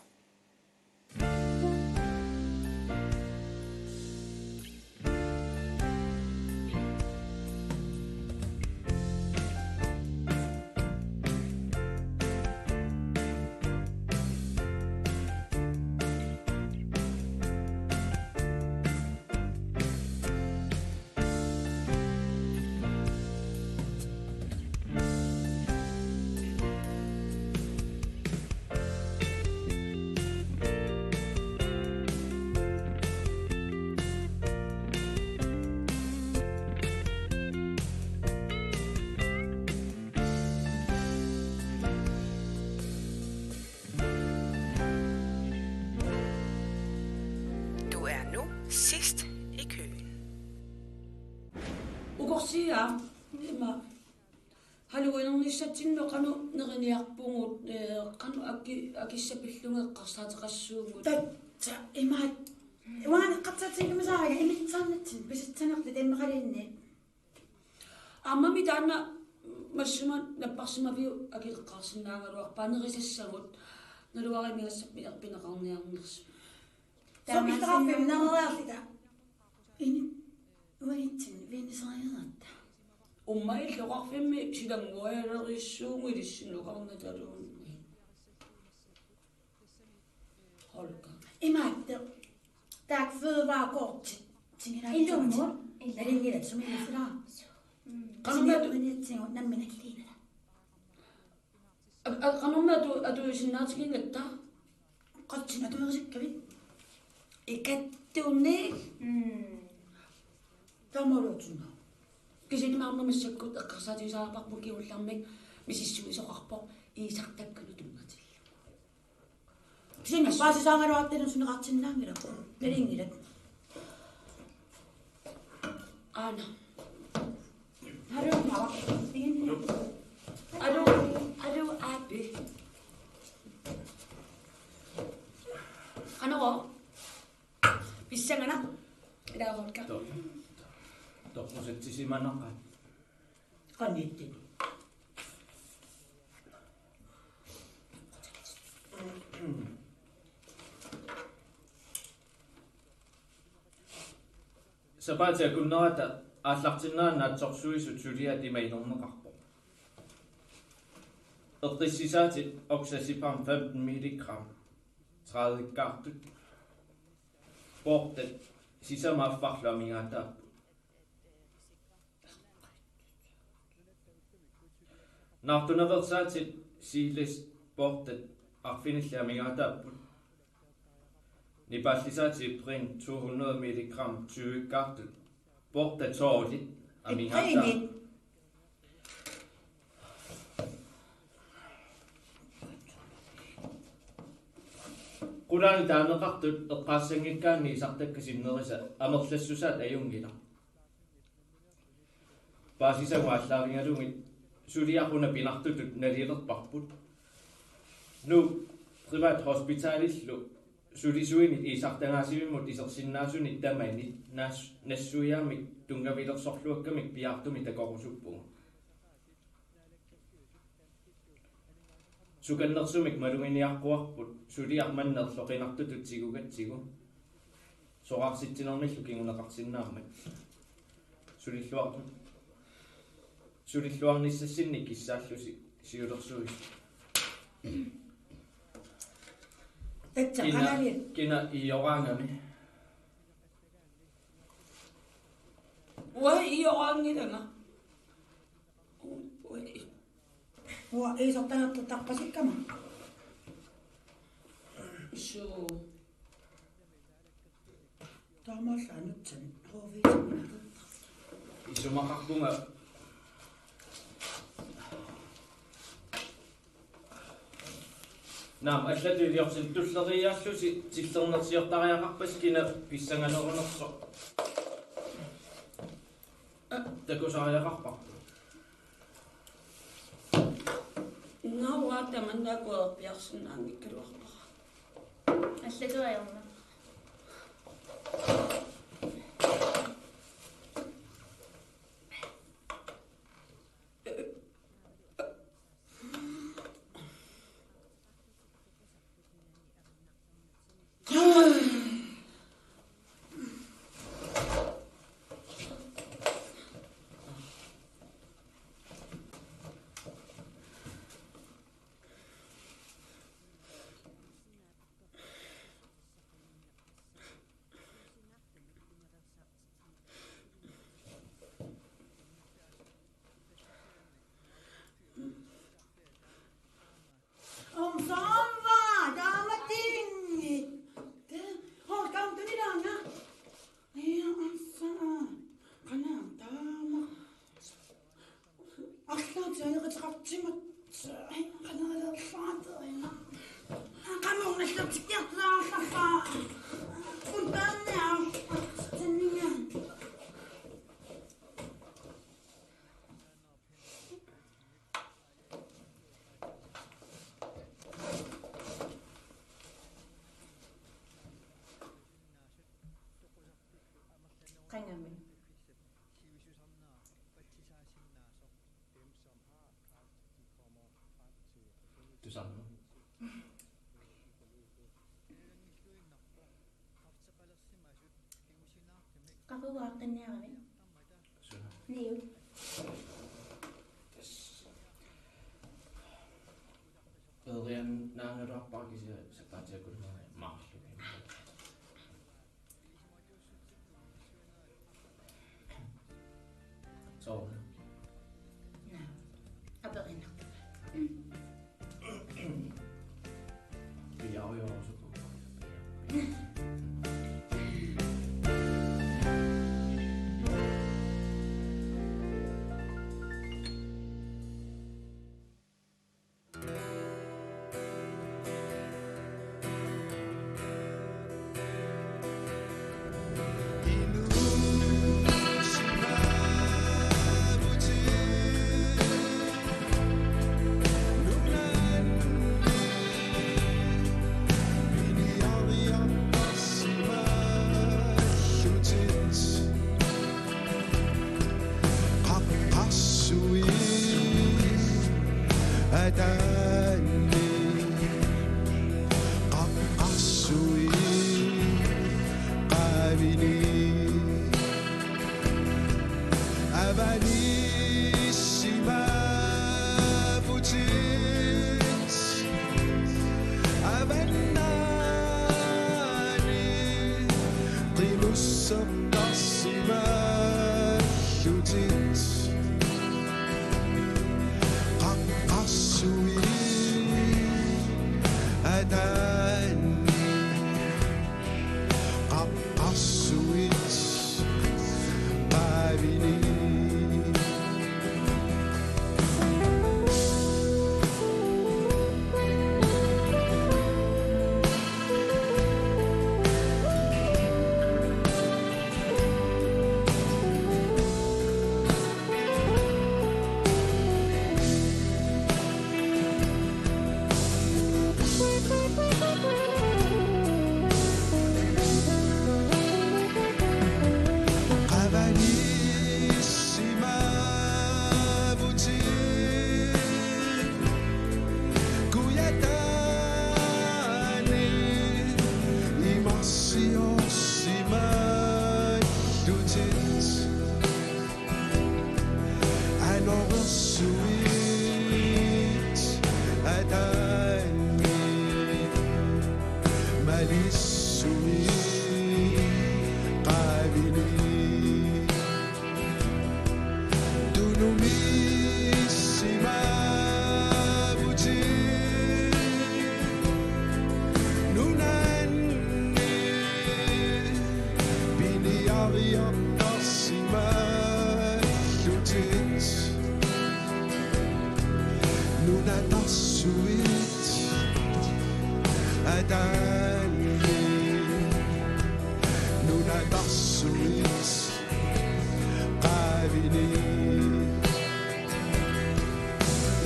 Sidst i køen. Ukorsia, ima. Haluinernissatsinno qanu neriniarpungut qanu akissapillungeqqarsaataqassuugut. Tatta ima. Waan qatsatsingumisaaga imitsarnatsin pisitsanerlit immeqalinni. Ammami taanna massuma napparsimaviu akilleqqarsinnaangaluarpaanerisassagut naluarimiassappi erpineqarniarners. Somistrafim nangalaarlita. Ini uanitsin vinisarieratta. Ummai loqarfimmi silanguaalerissuungu ilissinnuqarnataluunni. Holka. Imaatte. Taak fødevarekorti. Indumur. Alingilat sumilisira. Qanumatu anitsin namminalliinala. Qanumatu atuisinnaatikingatta. Qatsin atumerisikkavit. Ikattuunni tamolutuna kisimaarnamisakkut eqqarsaatiusaarparpu kiullarmik misissuisoqarpoq iisartakkanu tungatillu sinna paasisaangaluartilun suneqartinnaangila nalingilat ana harumawa inna adu abi qanoro Bissangana. Ida vodka. Torpusettisimanaqa. Qannitti. Sapatia kunnaata aallartinnaanna atsorsuisut sulia timainerneqarpo. Eqqissisaati oksasipam 15 mg 30 kartut. Bortet sisamaffarluamigaata. Nartunaversaatit siilis bortet arfinilluamigaatapput. Nipallisaati prin 200 mg 20 kartut. Bortet toolit amigaata. Qulaani taaneqartut eqqaassangikkaanni isartakkasinnerisa amerlassusaat ajungila. Paasisanguallaaringalungit suliaquna pinartutut naliilerparput. Nu privat hospitalillu sulisuinit isartangaasivimmut isersinnaasunit tamainit nassuiaamik tungavilersorluakkamik piartumit takorusuppugu. Sukannersumik malunginiarquarput suliarmannerloqinartutut sigugatsigu soqarsittinermillu kinguneqarsinnaarmat sulilluarnissassinnik kissaallusi siulersuis Tatsa qanali kina ioraangami Wa ioraangilanga Wa isortanartu taqqasikkama. So Taamaallanutsan hoviisimina. isumaqarpunga Naam allatuiliorsil tulleriaallusi tillernersiortariaqarpas kina pissanganerunerso takusariaqarpa таманнаакуа пиарсинаангиккалуарпара аллатуаярна qangami tusannu qapuaqqinniarami niu Urian naangaluarparkisia sapatiakulmaa maarlugi so aperina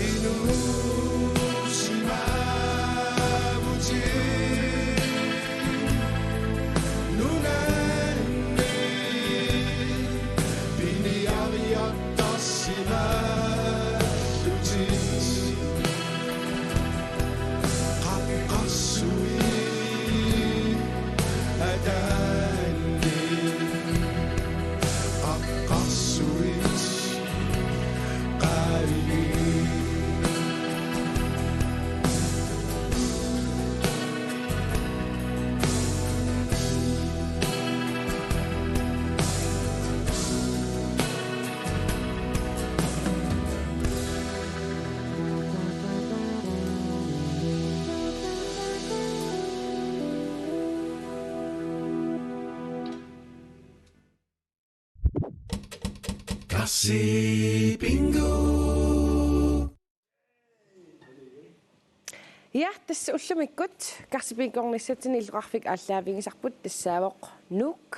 Illusion Kasi Bingo. Ja, tässä ullumikut karsipinkornissatini illuarfik allaavingisarput tassaavoq nuuk.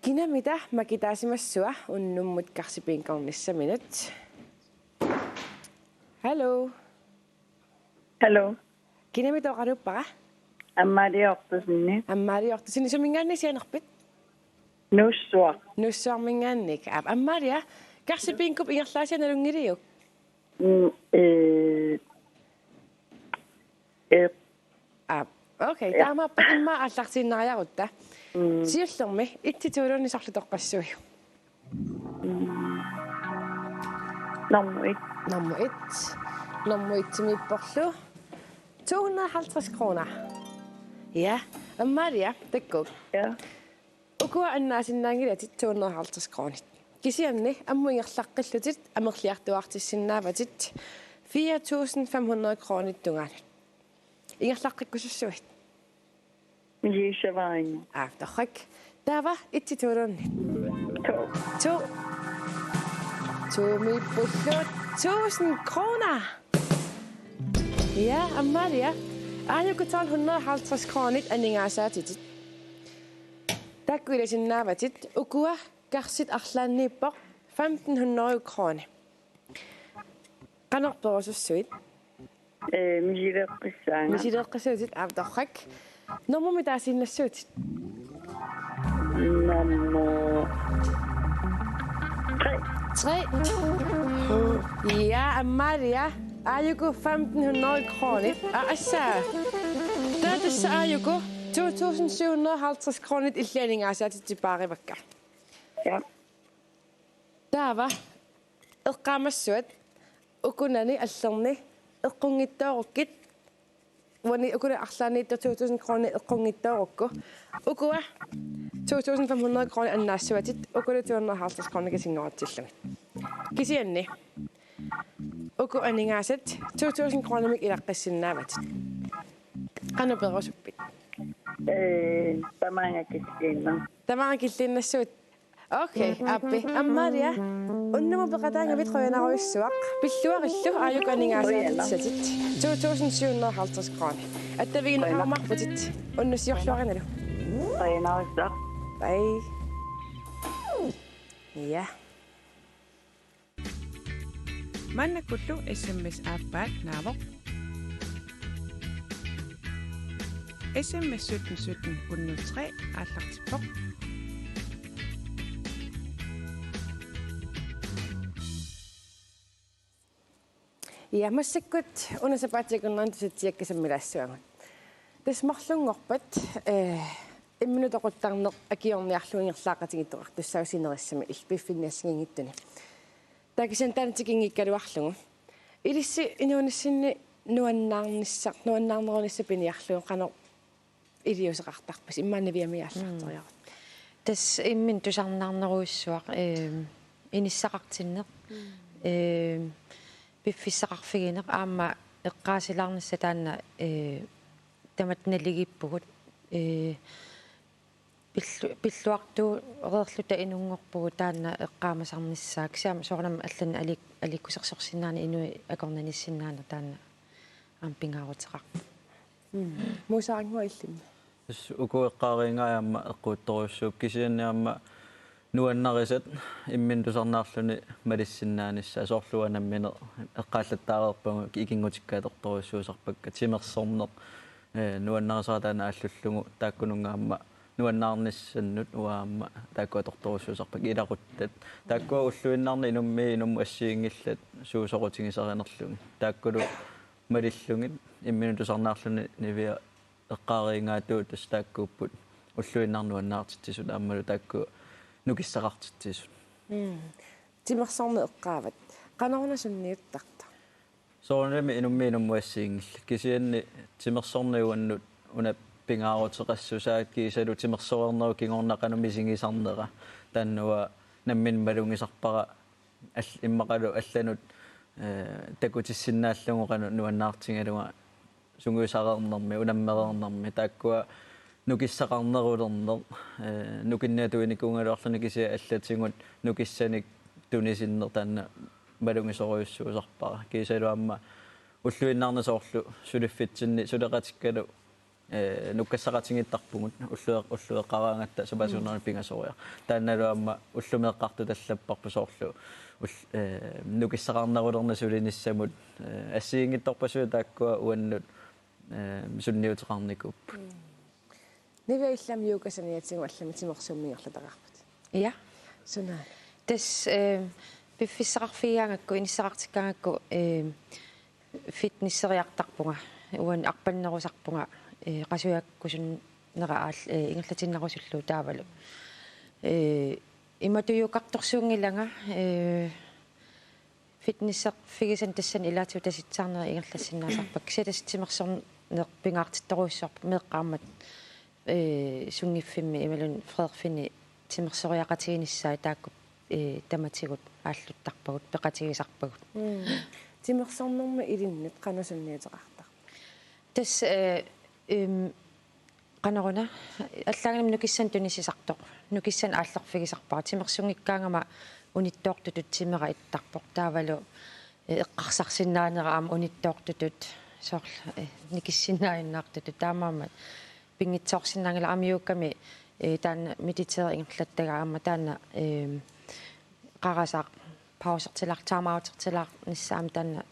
Kina mitä makitaasimassua unnummut karsipinkornissaminut. Hallo. Hallo. Kina mitä oqanuppara? Ammali ortusini. Ammali ortusini sumingaanni sianarpit. Nussua. Nussuarmingaannik. Ammalia karsipinkup ingerlaasianalungiriuk. Okei, tämä mä allarsin najarutta. Siullermi ittituulunni sarlutoqqassui. Nummer 1 timipporlu. 250 kroner. Ja, Amalia, tekku. Ja. Ukua annaasinnaangilati 250 kronit. Kisianni ammuingerlaqqillutit amerliartuartissinnaavatit 4.500 kronit tunganut. Ingerlaqqikkusussuit. Miisavain. Afterhak. Tava ittituulunni. Tumipullu 1000 kroner. Ja, Amalia. Aajukutaal 150 kronit aningaasaatit. Takkuilasinnaavatit ukua karsit arlaanniippoq 1500 kroner. Qanorperusussuit. Misileqqissuutit afterhak. Nummer taasinnassuutit. Nummer 3. Ja, Amalia. Ajuku 1500 kronit. Assaa. Tässä ajuku 2750 kronit illianingaasaatit tipaarivakka. Ja. Taava. Eqqaamassuat. Ukunani allerni. Eqqungittoorukkit. Wani ukuna arlaaniittor 2000 kronit eqqungittoorukkku. Ukua 2500 kronit annaassuatit. Ukuna 250 kronit kisingoratsillugit. Kisianni. Uku aningaasat 2000 kronamik ilaqqissinnaavatit. Qanuperusuppit. Tamangakillinnassuut. Okei, appi. Ammalia. Unnumu peqataanga vitroyanaruissuaq. Pilluarillu aayuk aningaasaatit 2750 kroner. Attavigin armarputit. Unnusiorluarinalu. Qaynaruissaq. Bye. Ja. Mannakullu SMS appaat naavoq. SMS 1717 103 aallartippoq. Ja massakkut unasapaatikunnaantusatiakkasammilaassuangut. Tasmarlungorpat imminutoquttarneq akiorniarluingerlaaqatigittoqar tussausinerissami ilpiffinniassingingittuni. Takisan taantikingikkaluarlugu. Ilissi inuunassinni nuannaarnissa piniarlugu qano iliuseqartarpas immaannaviamiaallarteriarat. Tas immin tusarnaarneruissuaq inissaqartinneq piffissaqarfigineq aamma eqqaasilaarnissa taanna tamatnaligippugut pilluartu reerluta inungorpugu taanna eqqaamasarnissaak siam soornam allan alikkusersorsinnaani inui akornanissinnaana taanna ampingaaruteqaq. Musaarngua illimma. Uku eqqaariingaayamma eqquuttoruissuuk kisianniamma nuannarisat immintusarnaarluni malissinnaanissa asorluanammine eqqaallattaareerpungu ikingutikkatortoruissuusarpakka timersorneq nuannarisaataana ааллуллугу тааккунунгаамма нуаннаарниссаннут уаамма тааккуаторторуссуусарпак илақуттат тааккуа уллуиннаарни инумми ассиингиллат суусоқутигисаринерлуги тааккулу малиллугит имминутусарнаарлуни нивиа эққаариингаатуу тас тааккууппут уллуиннаарнуаннаартитсисут ааммалу таакку нукиссақартитсисут тимерсорне эққаават канорнасунниуттарта соонами инуммассиингилла кисианни тимерсорниуаннут уна пингаарутеқассусаат кисалу тимерсоорнеру кигорнақанумисигисарнера тааннуа наммин малунгисарпара иммақалу алланут такутиссиннааллугу қану нуаннаартингалуга сунгуисареернэрми унаммереернэрми тааккуа nukissaqarnerulernner nukinnaatuinikungaloorluni kisia allatingut nukissanik tunisinner taanna malungisoruissuusarpara kiisaluamma уллуиннаарнасоорлу сулиффитсинни сулеқатиккалу нуккассақатингиттарпугут уллуеққараангатта супасуунерни пингасориа таанналуамма уллумеэққарту таллаппарпу соорлу нукиссақарнерулерна сулиниссамут ассиингитторпасуи тааккуа уаннут сунниутеқарникуп нивеиллам юукасаниатсигу аллами тимерсуммиерлатақарпут ja суна тас пиффиссақарфиаангакку иниссақартиккаангакку фитнессериартарпунга уан арпаннерусарпунга qasuakkusun neraal ingerlatinnerusуллу таавалу иматуюкарторсуунгилага фитнессер фигисан тассан илаатиу таситсаарнери ингерлассиннаасарпак ситастимерсорнеқ пингаартитторуиссорп меэққармат сунгиффимми ималун фредерфини тимерсориақатигиниссаа таакку таматигут ааллуттарпагут пеқатигисарпагут тимерсорнэрми илиннит канасунниутеқартар тас qanaruna аллаганам нукиссан тунисисартоқ нукиссан ааллерфигисарпара тимерсунгиккаангама унитторtutut тимера иттарпоқ таавалу эққарсарсиннаанера аама унитторtutut сорла никиссиннаайннаартуту таамаама пингитсоорсиннаангала амиукками таана медитера ингерлаттага аама таана қарасаа паусертилар таамаутертилар ниссаама таана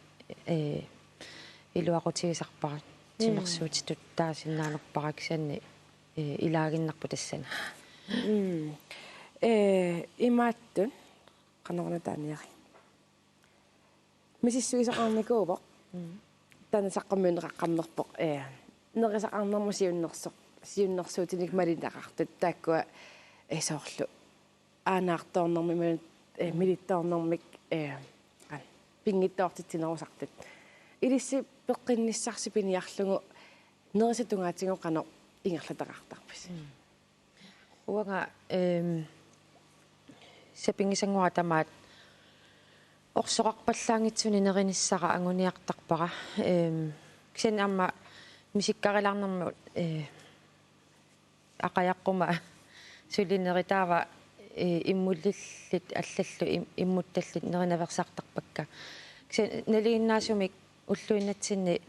илуақутигисарпара тимерсуутитут таасиннаанерпараксанни илаагиннарпу тассана имааттун qanaruna taaniari мисиссуисақарникуупоқ танасаққаммунеқаққарнерпоқ нерисақарнерму сиуннерсуутиник малинақартут тааккуа соорлу аанаарторнерми милиттоорнермик пингиттоортитсинерусартут илисси пеққинниссарси пиниарлугу нерисатунгаатингу қано ингерлатақартарпис уага сапингисангуатамаат орсоқарпаллаангитсуни неринissара ангуниартарпара кисен амма мисиккариларнэрму ақаяққума сулинеритаава иммуллиллит аллаллу иммутталлит неринаверсаартарпакка кисен налигиннаасумик уллуиннатсинни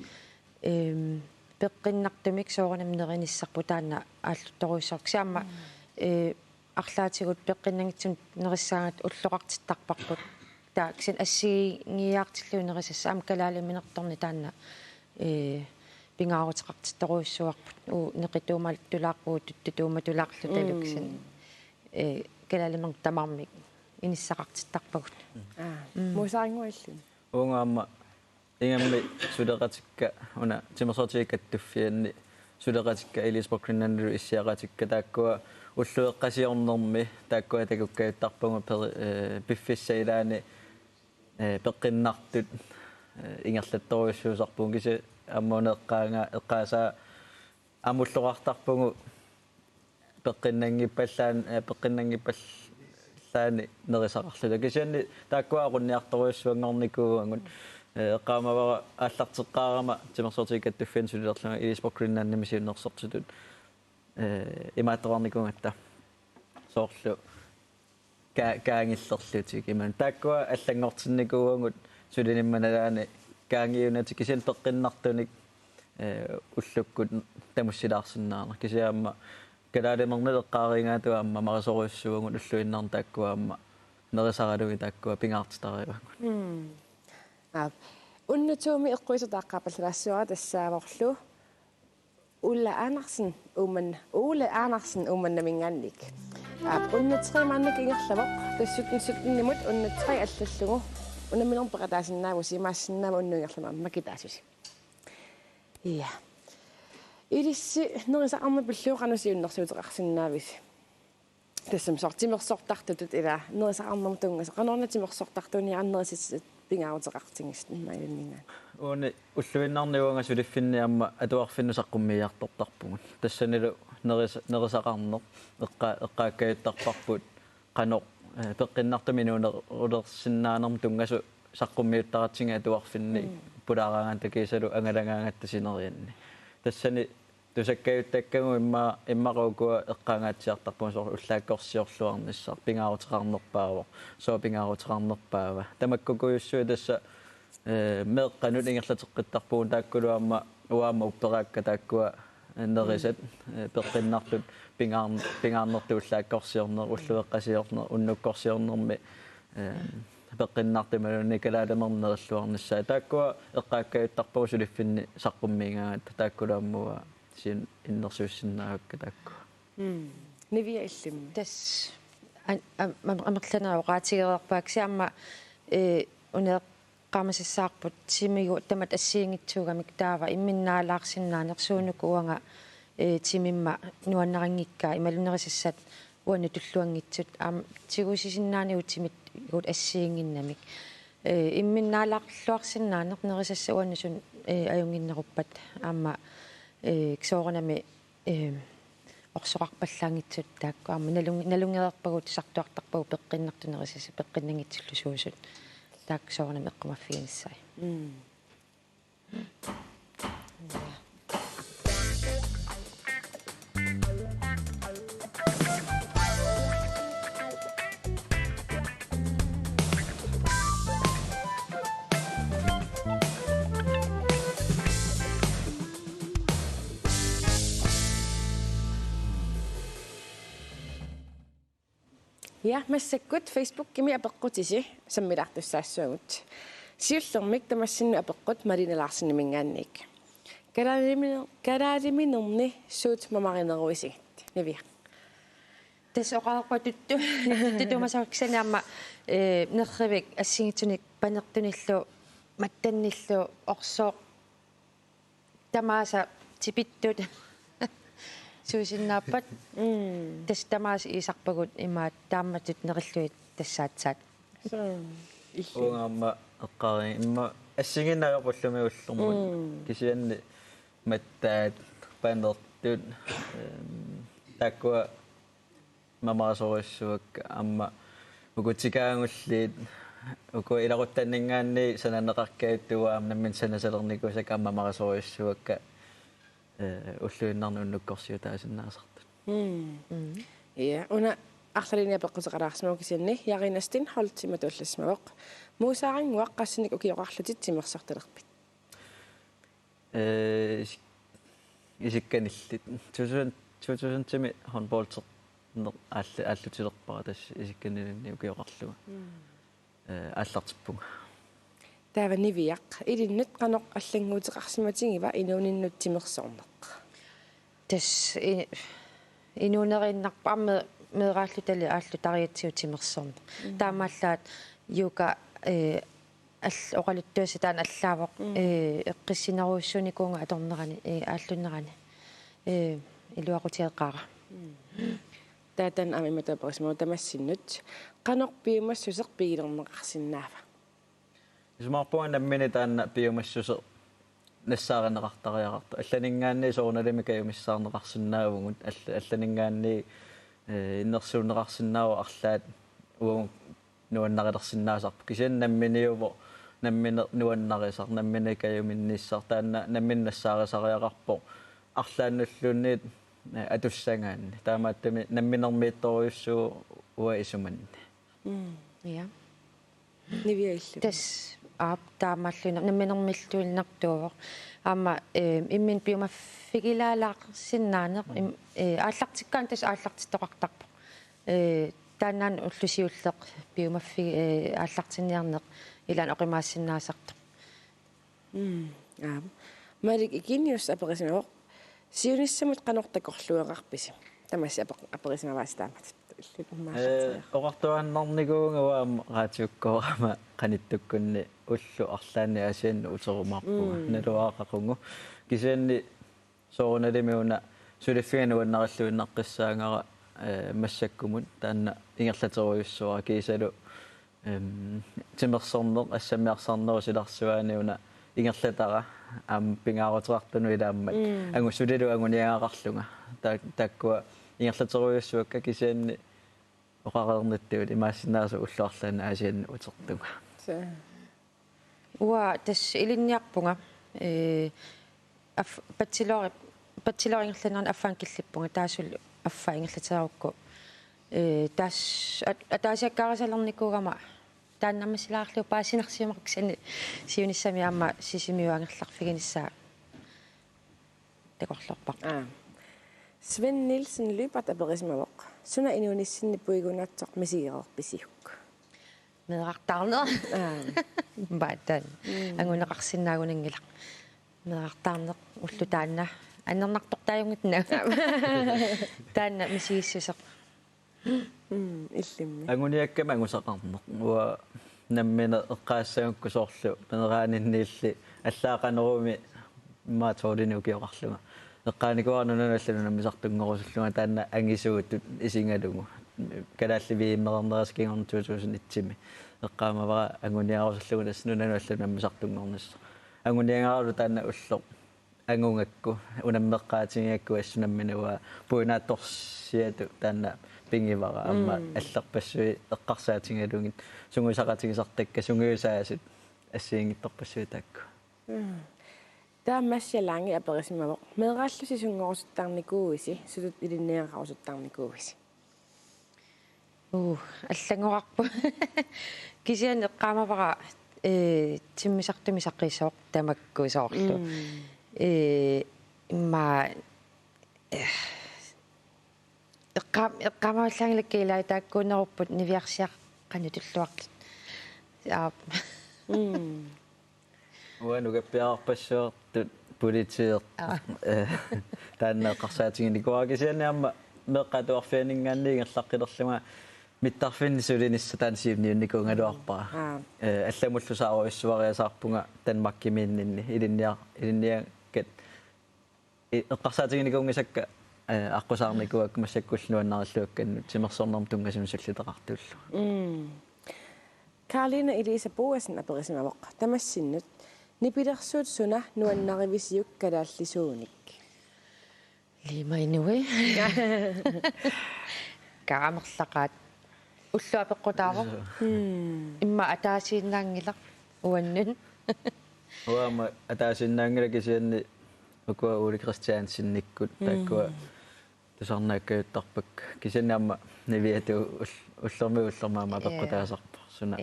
пеққиннартумик соорнам неринissarpu таана ааллутторуиссорк саама арлаатигут пеққиннангитсун нериссаангат уллоқартиттарпарпут таа кисен ассигиартиллуи нерисасса аама калаалиминерторни таана пингаарутеқартитторуиссуарпут у неқитуумал тулаарпуу туттуuma тулаарлу талуксин калаалимер тамармик иниссақартиттарпагут мусаарингуаллун уунгаама ингамми сулеқатикка уна тимерсортигиккаттуффианни сулеқатикка илисбокриннаннеру иссиақатикка тааккуа уллуэққасиорнэрми тааккуа такуккаюттарпугу пиффиссаилаани пеққиннартут ингерлатторуиссуусарпугу киса аммунеққаанга эққаасаа амуллоқартарпугу пеққиннангиппаллаани нерисақарлута кисианни тааккуа рунниарторуиссуангорникууангут эққаамавара ааллартеққаарама тимерсортигиккаттуффиан сулилерлунга илисбокриннанними сиуннерсортутут имаатторникунгатта соорлу каангиллерлутик иман тааккуа аллангортинникууангут сулинимманалаани каангиунати кисиан пеққиннартуник уллуккут тамуссилаарсиннаана кисиаама калаалимернелеққааригаатуа амма марисоруиссууангут уллуиннарн тааккуа амма нерисаралуги тааккуа пингаартитариуангут уннутууми эққуисутааққапаллаассуара тассааворлу Ulla Andersen уманнамингаанник уннутри манник ингерлавоқ тассутнсутннимут уннутри аллаллугу унаминер пеқатаасиннааву симаассиннаама уннуингерлама макитаасуси ия илисси нерисаарми пиллуоқанусиуннэрсуутеқарсинаавис тассам сортимерсортартутут ила нерисаарнэрму тунгаса қанорнатимерсортартуниарнерисис пингаарутеқартингистэн маилиннингаа уни уллуиннарниуанга сулиффинни амма атуарфиннусаққуммиартортарпугут тассанилу нерисақарнер эққааккаюттарпарпут қано пеққиннартаминуунер улерсиннаанерм тунгасу саққуммиуттаратсинга атуарфинни пулаараангаан такисалу ангалагаангаттасинерианни тассани тусаккаюттаккагу иммаруукуа эққангаатсиартарпун соор уллааккорсиорлуарниссаар пингаарутеқарнерпаава соо пингаарутеқарнерпаава тамаккукуйуссуи тасса меэққанут ингерлатеққиттарпуун тааккулуамма уаама уппераакка тааккуа нерисат пеққиннартут пингаарнерту уллааккорсиорнер уллуэққасиорнер уннуккорсиорнерми пеққиннартималу никалаалемернериллуарниссаа тааккуа эққааккаюттарпуу сулиффинни саққуммиингаат тааккулуаммуа син иннерсуиссиннаакка таакку нивиа иллим тас амерланераоqaатигерерпааксиамма унеэққамасиссаарпут тимигу тамат ассиингитсуугамик таава имминнаалаарсиннаанерсуунуку уанга тимимма нуаннарангиккаа ималунерисассат уанни туллуангитсут тигусисиннаани утимит гут ассиингиннамик имминнаалаарлуарсиннаанер нерисасса уаннисун аюнгиннеруппат аама ксоорнами орсоқарпаллаангитсут таакку аама налунгеерпагут сартуартарпагу пеққиннартунерисасса пеққиннангитсуллусуусут таак ксоорнами эққумаффигиниссай Ja, массаккут Facebook кими апеққутиси саммилаартуссаассуагут сиуллермик тамассинну апеққут малиналаарсини мингаанник караариминерни суут мамаринеруисигит навиа тасоқааққутутту тутумасарксанаама нерривик ассигитсуник панертуниллу маттанниллу орсоо тамааса типиттут суусиннааппат тастамаас исарпагут имаат таамматут нериллуит тассаатсаат унгамма эққари имма ассигиннаақуллуми уллэрмут кисианни маттаат панертут таккуа мамаасориссуак амма укутикаангуллиит уку иларуттаннингаанни сананеқаркааттуаам наммин санасалерникусак амма марасориссуакка уллуиннарну уннуккорсиутаасиннаасартут ja una арлалиниа пеққусеқалаарсмау кисианни яринастин холтима тулласмавоқ муусаарингуақ қассаник укиоқарлутит тимерсарталерпит исикканиллит 2000-тими хонболтер ааллутилерпара тас исикканилинни укиоқарлуга ааллартиппуга таава нивиақ илиннут қаноқ аллангуутеқарсиматигива инууниннут тимерсорнеқ тас инуунериннарпарме меэрааллутали ааллутариатсиу тимерсорне таамааллаат юка оқалуттуасатаан аллаавоқ эққиссинеруйссуникуунга аторнерани ааллуннерани илуақутиеққара таатан амиматаперисмау тамассиннут қаноқ пиумассусеқ пигилернеқарсиннаава исмарпуан наммини таанна пиумассусе нассааринеқартариақарта алланингаанни соорналими каюмиссаарнеқарсиннаавгут алланингаанни иннерсуунеқарсиннаава арлаат уун нуаннарилерсиннаасарпу кисиан намминиуво наммине нуаннарисар наммини каюминниссар таанна намминнассаарисариақарпо арлааннуллуунниит атуссангаанни таамааттами намминермиитторюссуу уа исуманни я нивиаллу тас таамааллуна намминермиллуиннартуувоқ аама иммин пиумаффигилаалаарсиннаанеқ ааллартиккаан тас ааллартиттоқартарпо тааннаан уллусиуллеқ пиумаффи ааллартинниарнеқ илаан оқимаассиннаасарто малик икинниус аперисмавоқ сиуниссамут қанортакорлуеқарписи тамасси аперисмаваас таамат оqartuannarniguungaam raatiukkoorama qanittukkunni ullu arlaanni asiannu uterumarpuga naluaaqaqungu kisianni soorunalimiuna suliffiganuannaralluinnaqqissaangara массаккумут таанна ингерлатеруйуссуара кисалу тимерсорнеқ ассамиарсарнеру силарсуааниуна ингерлатара ам пингаарутерартуну илааммат ангуссулилу ангуниагақарлунга таккуа ингерлатеруйуссуакка кисианни оқарернаттуут имаассинаасу уллуарлаана аасианна утертуга уа тас илинниарпунга патсилори патсилорингерланерна аффаанкиллиппунга таасул аффаингерлатерарукку таас атаасиаккаарасалерникуугама тааннаммасилаарлу паасинарсиумарксани сиуниссами аама сисимиуангерларфигиниссаа такорлорпар Sven Nielsen Lybert aperismavоq suna inuunissinnipuigunaatsoq misigererpisiuk meeqartaarner baatan anguneqarsinnaagunangilaq meeqartaarneq ullutaanna аннернартортаажунгитна таанна мисигиссусеқ илlimmi агуниаккама ангусақарнеқ уа наммина эққаассагукку соорлу пенераанинниилли аллаақанеруми маатоордину киоқарлуга эққааникуарнунаналлуна наммисартунгорусуллуга таанна ангисугуттут исингалугу калаалливииммернерас кингорн 2001-ми эққаамавара агуниарусуллуга таснунаналлуна наммисартунгорнасса агуниангаарлу таанна уллоқ ангунгакку унаммеққаатингакку ассунамминуа пуинаатторсиату таанна пингивара амма аллерпассуи эққарсаатингалугит сунгусақатигисартакка сунгуусаасут ассиингитторпассуи таакку таамассалаанги аперисмавоқ меэрааллуси сунгорусуттарникууиси сулут илинниақарусуттарникууиси аллагорарпу кисиан эққаамавара тиммисартуми саққиссооқ тамаккусоорлу имма эққамааллаангилаккилаа тааккуунеруппут нивиарсиаққанутуллуарлут уанугаппиарпассуартут политиер тааннеқарсаатингиникуакисианиарма меққатуарфианингаанниигерлаққилерлуга миттарфиннисулинисса таансиивниунникуунгалуарпара алламуллусааруиссуариасаарпунга танмаккимииннинни илинниаккат эққарсаатингиникуунгисакка аққусаарникуак массаккуллуаннариллуакканнут симерсорнерм тунгасимсуллитақартуллу Karolina Elisa Boasen aperismavоq tamassinnut nipilерsuut suna nuannarivisiuk kalaallisuunik лимайнуи кааамерлақаат уллуапеққутаароқ имма атаасииннаангилақ уаннун уама атаасииннаангила кисианни укуа ули кристиансинниккут тааккуа тусарнааккаюттарпак кисианниамма нивиату уллермаама пеққутаасарпа суна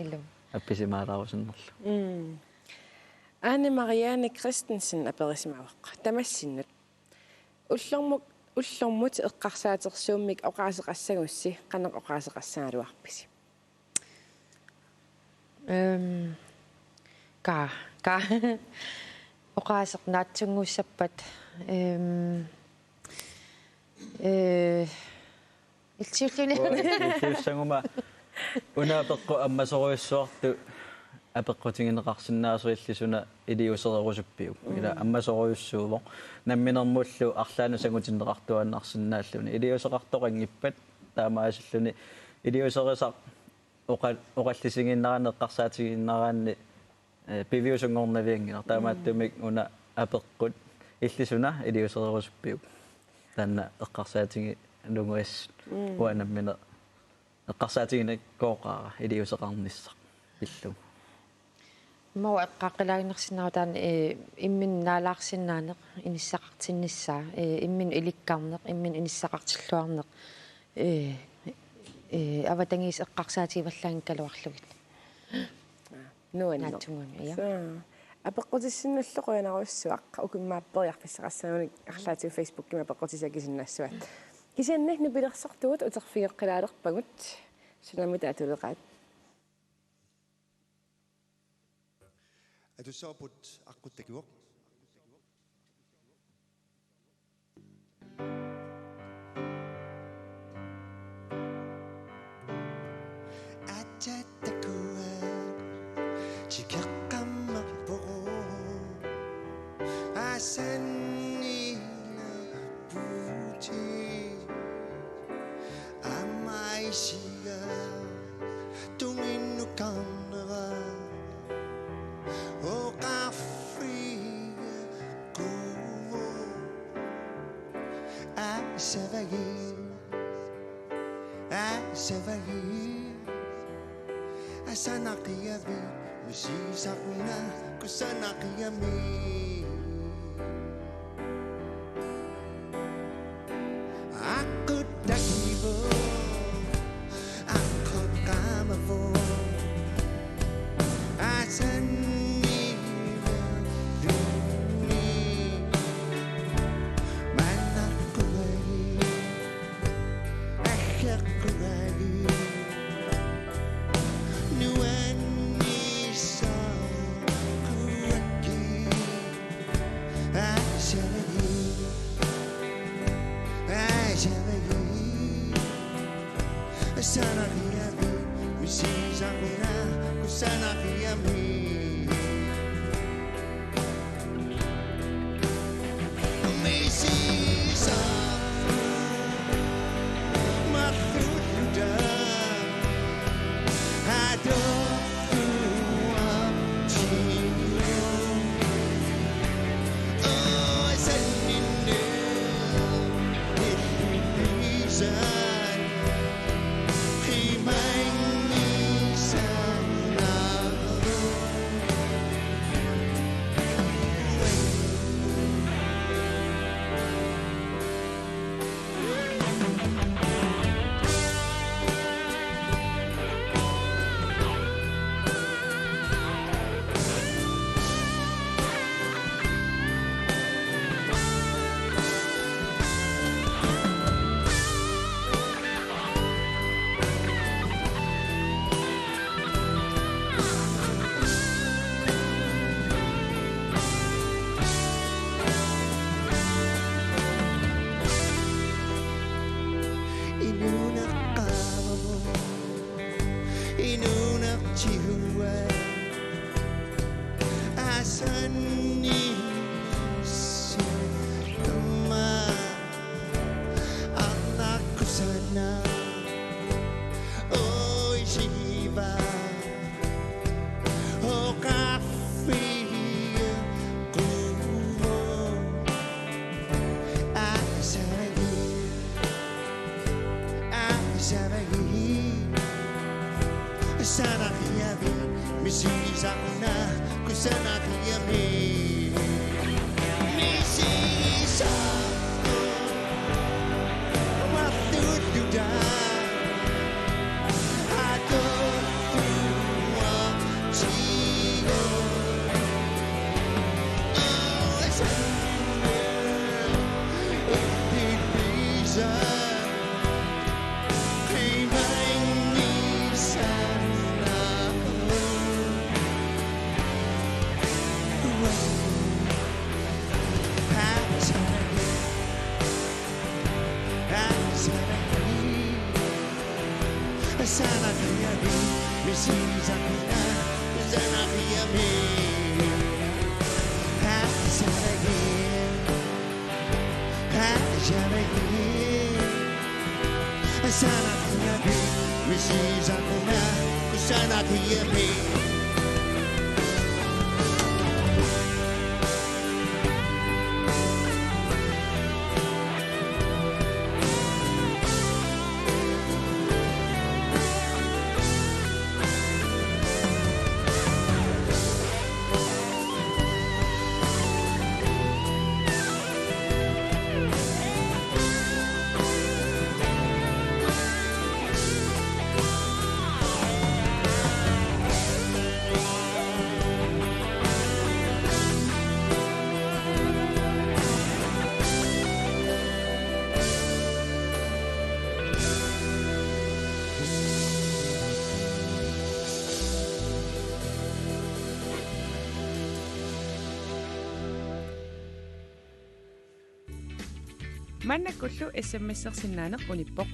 апписимаалаарусиннерлу Anne Marianne Christensen aperismavоq tamassinnut уллэрмут эққарсаатерсууммик оқаасеқассагусси қанеқ оқаасеқассаагалуарписи ка оқаасеқнаатсунгуссаппат илтиуллуни унаапеққу аммасоруйссуарту апеққутингинеқарсинаасуиллисуна илиусерерусуппиук ила аммасоруйуссуувоқ намминермуллу арлаана сангутиннеқартуаннарсинааллуни илиусеқартоқангиппат таамаасуллуни илиусерисақ оқаллисигиннаран эққарсаатигиннараанни пивиусунгорнавиангинар таамааттумик уна апеққут иллисуна илиусерерусуппиук таанна эққарсаатиги лунгуас уанаммина эққарсаатигина кооқаара илиусеқарниссақ иллу моо эққақилаагинерсиннаутаан иммин наалаарсиннаанеқ иниссақартиннссаа иммин иликкарнеқ иммин иниссақартиллуарнеқ аватангис эққарсаативаллаан калуарлугит нуаннаатсугуми я апеққутиссиннуллоқуянаруссуақ укиммааппериарписсақассануник арлаатиу фейсбуккима апеққутисакисиннассуат кисианнахну пилерсартугут утерфигеққилаалерпагут сунамитаатулеқаат атуссаапут аққуттакуоқ ататтакуа чикаққаммарпоо асаннила пути амаисига тунгиннукарнера Savagi Asanakiyabi Musisakuna Kusanakiyami Mannakullu SMS-ersinnaaneq unippoq.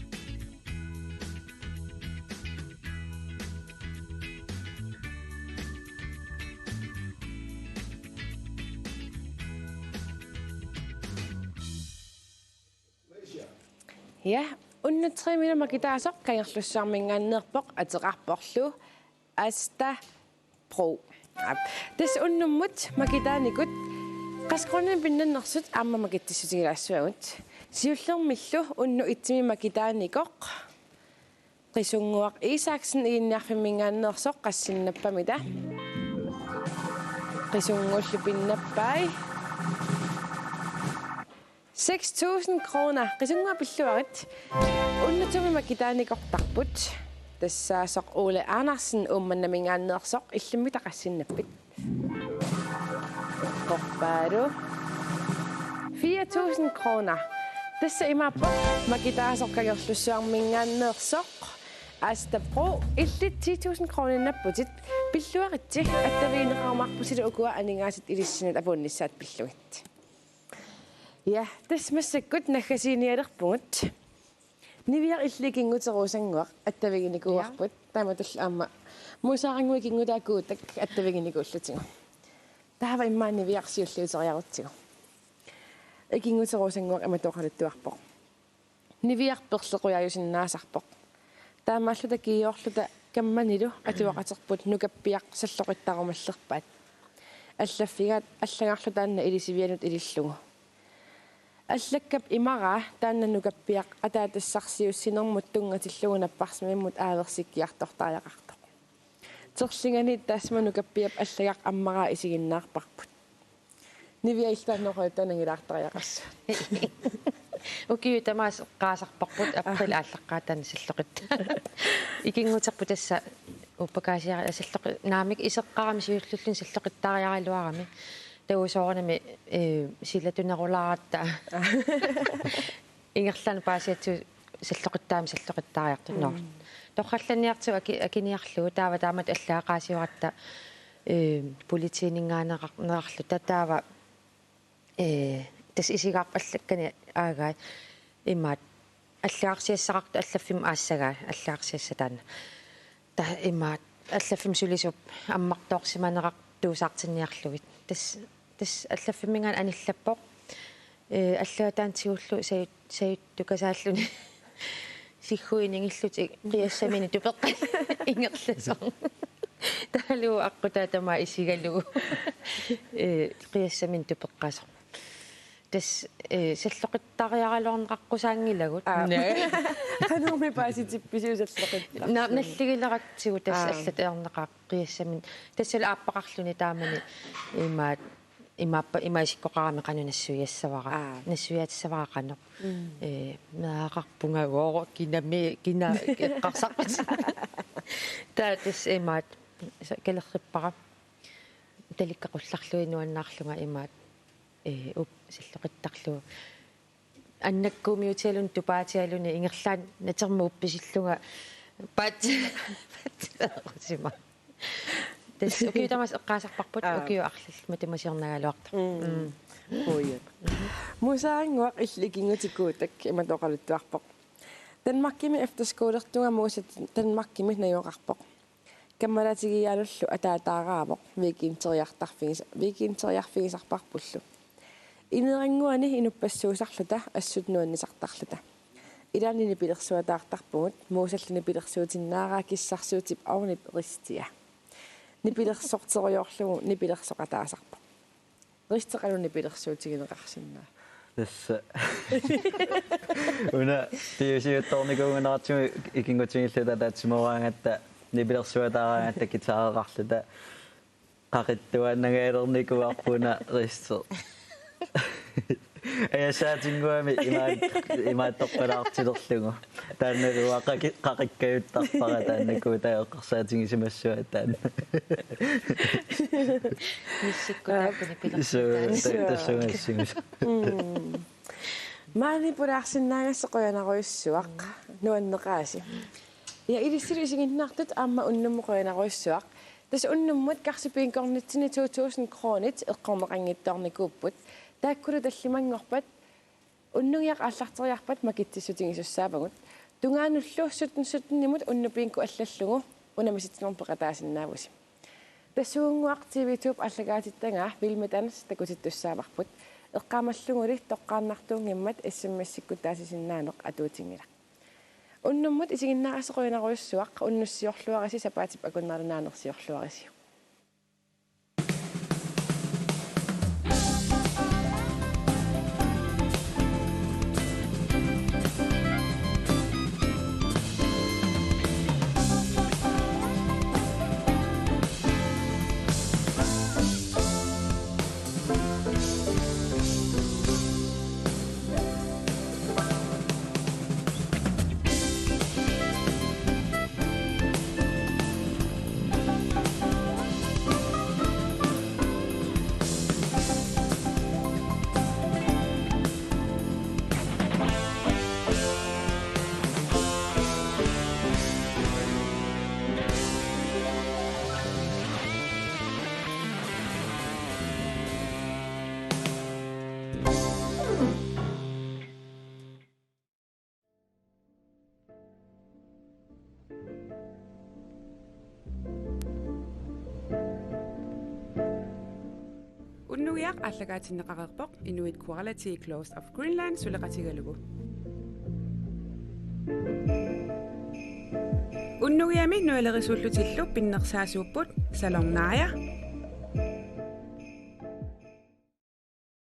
Ja, unnatrimina makitaasoq kajerlussaarmingaanneerpoq ateqarporlu asta pro. Des unnummut makitaanikut qasqornin pinnannersut aamma makittissutigilaassуагут siullermillu unnu itsimi makitaanikoq qisunguaq Isaksen iinniarfimmingaanneersoq qassinnappamita qisungullu pinnappai 6.000 kroner qisungua pilluarit unnutumi makitaanikoqtarput тассаасоq Ole Andersen ummannamingaanneersoq illummita qassinnappit Korparu 4.000 kroner. Tassa imappoq makitaasoq kagerlussuarmingaanneersoq asta pro illit 10.000 kroner napputit pilluaritsi attaviineqarmarpusilu ukua aningaasit ilissinut apuunnissaat pillugit. Ja, tass massakkut naggasiinialerpungut. Niviar illikinguteruusanguaq attaviginikuarput taamatull aamma muusaaranguikinngutaakuutak attaviginikuullutigu. Tahava immaanni viarsiulluuteriarutigu. Ikinguteruusanguaq amatoqaluttuarpoq. Niviarperlequyajusinnaasarpoq. Taamaalluta kiiorluta kammanilu atuaqaterput nukappiaq salloqittarumallerpaat. Allaffigaat allangarlutaanna ilisivianut ilillugu. Allakap imara taanna nukappiaq ataatassarsiussinermut tungatillugunapparsmimimmut aaversikkiartortaajaqartoq. Terlingani taasma nukappiap allagaq ammaraa isiginnaarparput. Niviailtaannoqoitanangilaartariaqassu. Ukiutamaas qaasarparput april ааллаққаатаани саллоқит. Икингутерпу тасса уппакаасиара саллоқи наамик исеққарами сиуллуллин саллоқиттаариаралуарами таусоорнами силатунерулааратта ингерлаана паасиатсу саллоқиттаами саллоқиттаариартунноо тоққалланиарту акиниарлугу таава таамат аллаақаасиоратта политинингаанеқарнерарлу татаава тас исигаарпаллаккани аагай имаат аллаарсиассақарту аллаффим аассагаа аллаарсиассатаана та имаат аллаффим сулисуп аммартоорсиманеқар туусаартинниарлугит тас аллаффимингаан аниллаппоқ аллаатаантигуллу саюттукасааллуни сиггуинингиллути қиассамини тупеққа ингерласоо таалу аққутаатама исигалугу қиассамин тупеққасо тас саллоқиттариаралуорнеқаққусаангилагут кануми пааситипписуусаллоқитта наллигилерактигу тас аллат ернеқаа қиассамин тассала ааппақарлуни таамани имаисиккоқарами канунассуиассавара нассуиатсаваақано наақарпунгагоо кинами эққарсаққат таатис имаат калерриппара таликкақулларлуинуаннаарлунга имаат силлоқиттарлу аннаккуумиутиалун тупаатиалуни ингерлаан натерму упписиллунга патсима тас укиутамас эққаасарпарпут укиу арлал матемасиорнагалуарта Ой. Мусаангуақ илликингутикуутак иматоқалуттуарпоқ. Данмаркими efterskolertunga muusat Данмаркими наёқарпоқ. Каммалатигиалуллу атаатаараавоқ викинтериартарфигисарпарпуллу. Инерангуани инуппассуусарлута ассутнуаннисартарлута. Илаанини пилерсуатаартарпугут муусаллини пилерсуутиннаараа киссарсуутип аурнип ристия. Нипилерсортериорлугу нипилерсоқатаасарпо. Ристеқалуни пилерсуутигинеқарсиннаа. Tässä una tiisiuttornikuungaartigu ikingutigillaata taatsimuaanga nipilersuataaraanga kitaaraqarluta qaqittuannagaalernikuarpuna rister ayasaatinguami imaattoqqalaartilerlugu taannaluwa qaqikkayuttarpara taannaku taeqqarsaatingisimassua taan миссиккутааппуни пилерсуатаасsugassigus маани пулаарсиннаагассеқуянаруйуссуақ нуаннеқааси я илиссилисигиннаартут аама уннуммоқуянаруйуссуақ тас уннуммут карсипиинкорнитсини 2000 кронит эққормеқангиттарникууппут тааккулу таллимангорпат уннугиақ аллартериарпат макитсисутигисуссаапагут тунгаануллууссутнсутнимут уннупиинку аллаллугу унамиситсинерпеқатаасиннаавуси тассуунгуақ TV2 аллагаатиттангаа вилматанас такутиттуссааварпут эққаамаллугули тоққааннартуунгиммат SMS-сиккутаасисиннаанеқ атуутингила уннуммут исигиннаарасеқуйнаруйуссуақ уннуссиорлуараси сапаатип акуннаалунаанерсиорлуараси Unnuiaq allagaatinnaqaqerpoq Inuit Quality Close of Greenland suleqatigalugu. Unnuiami nualerisuullutillu pinnersaasuupput salornaaya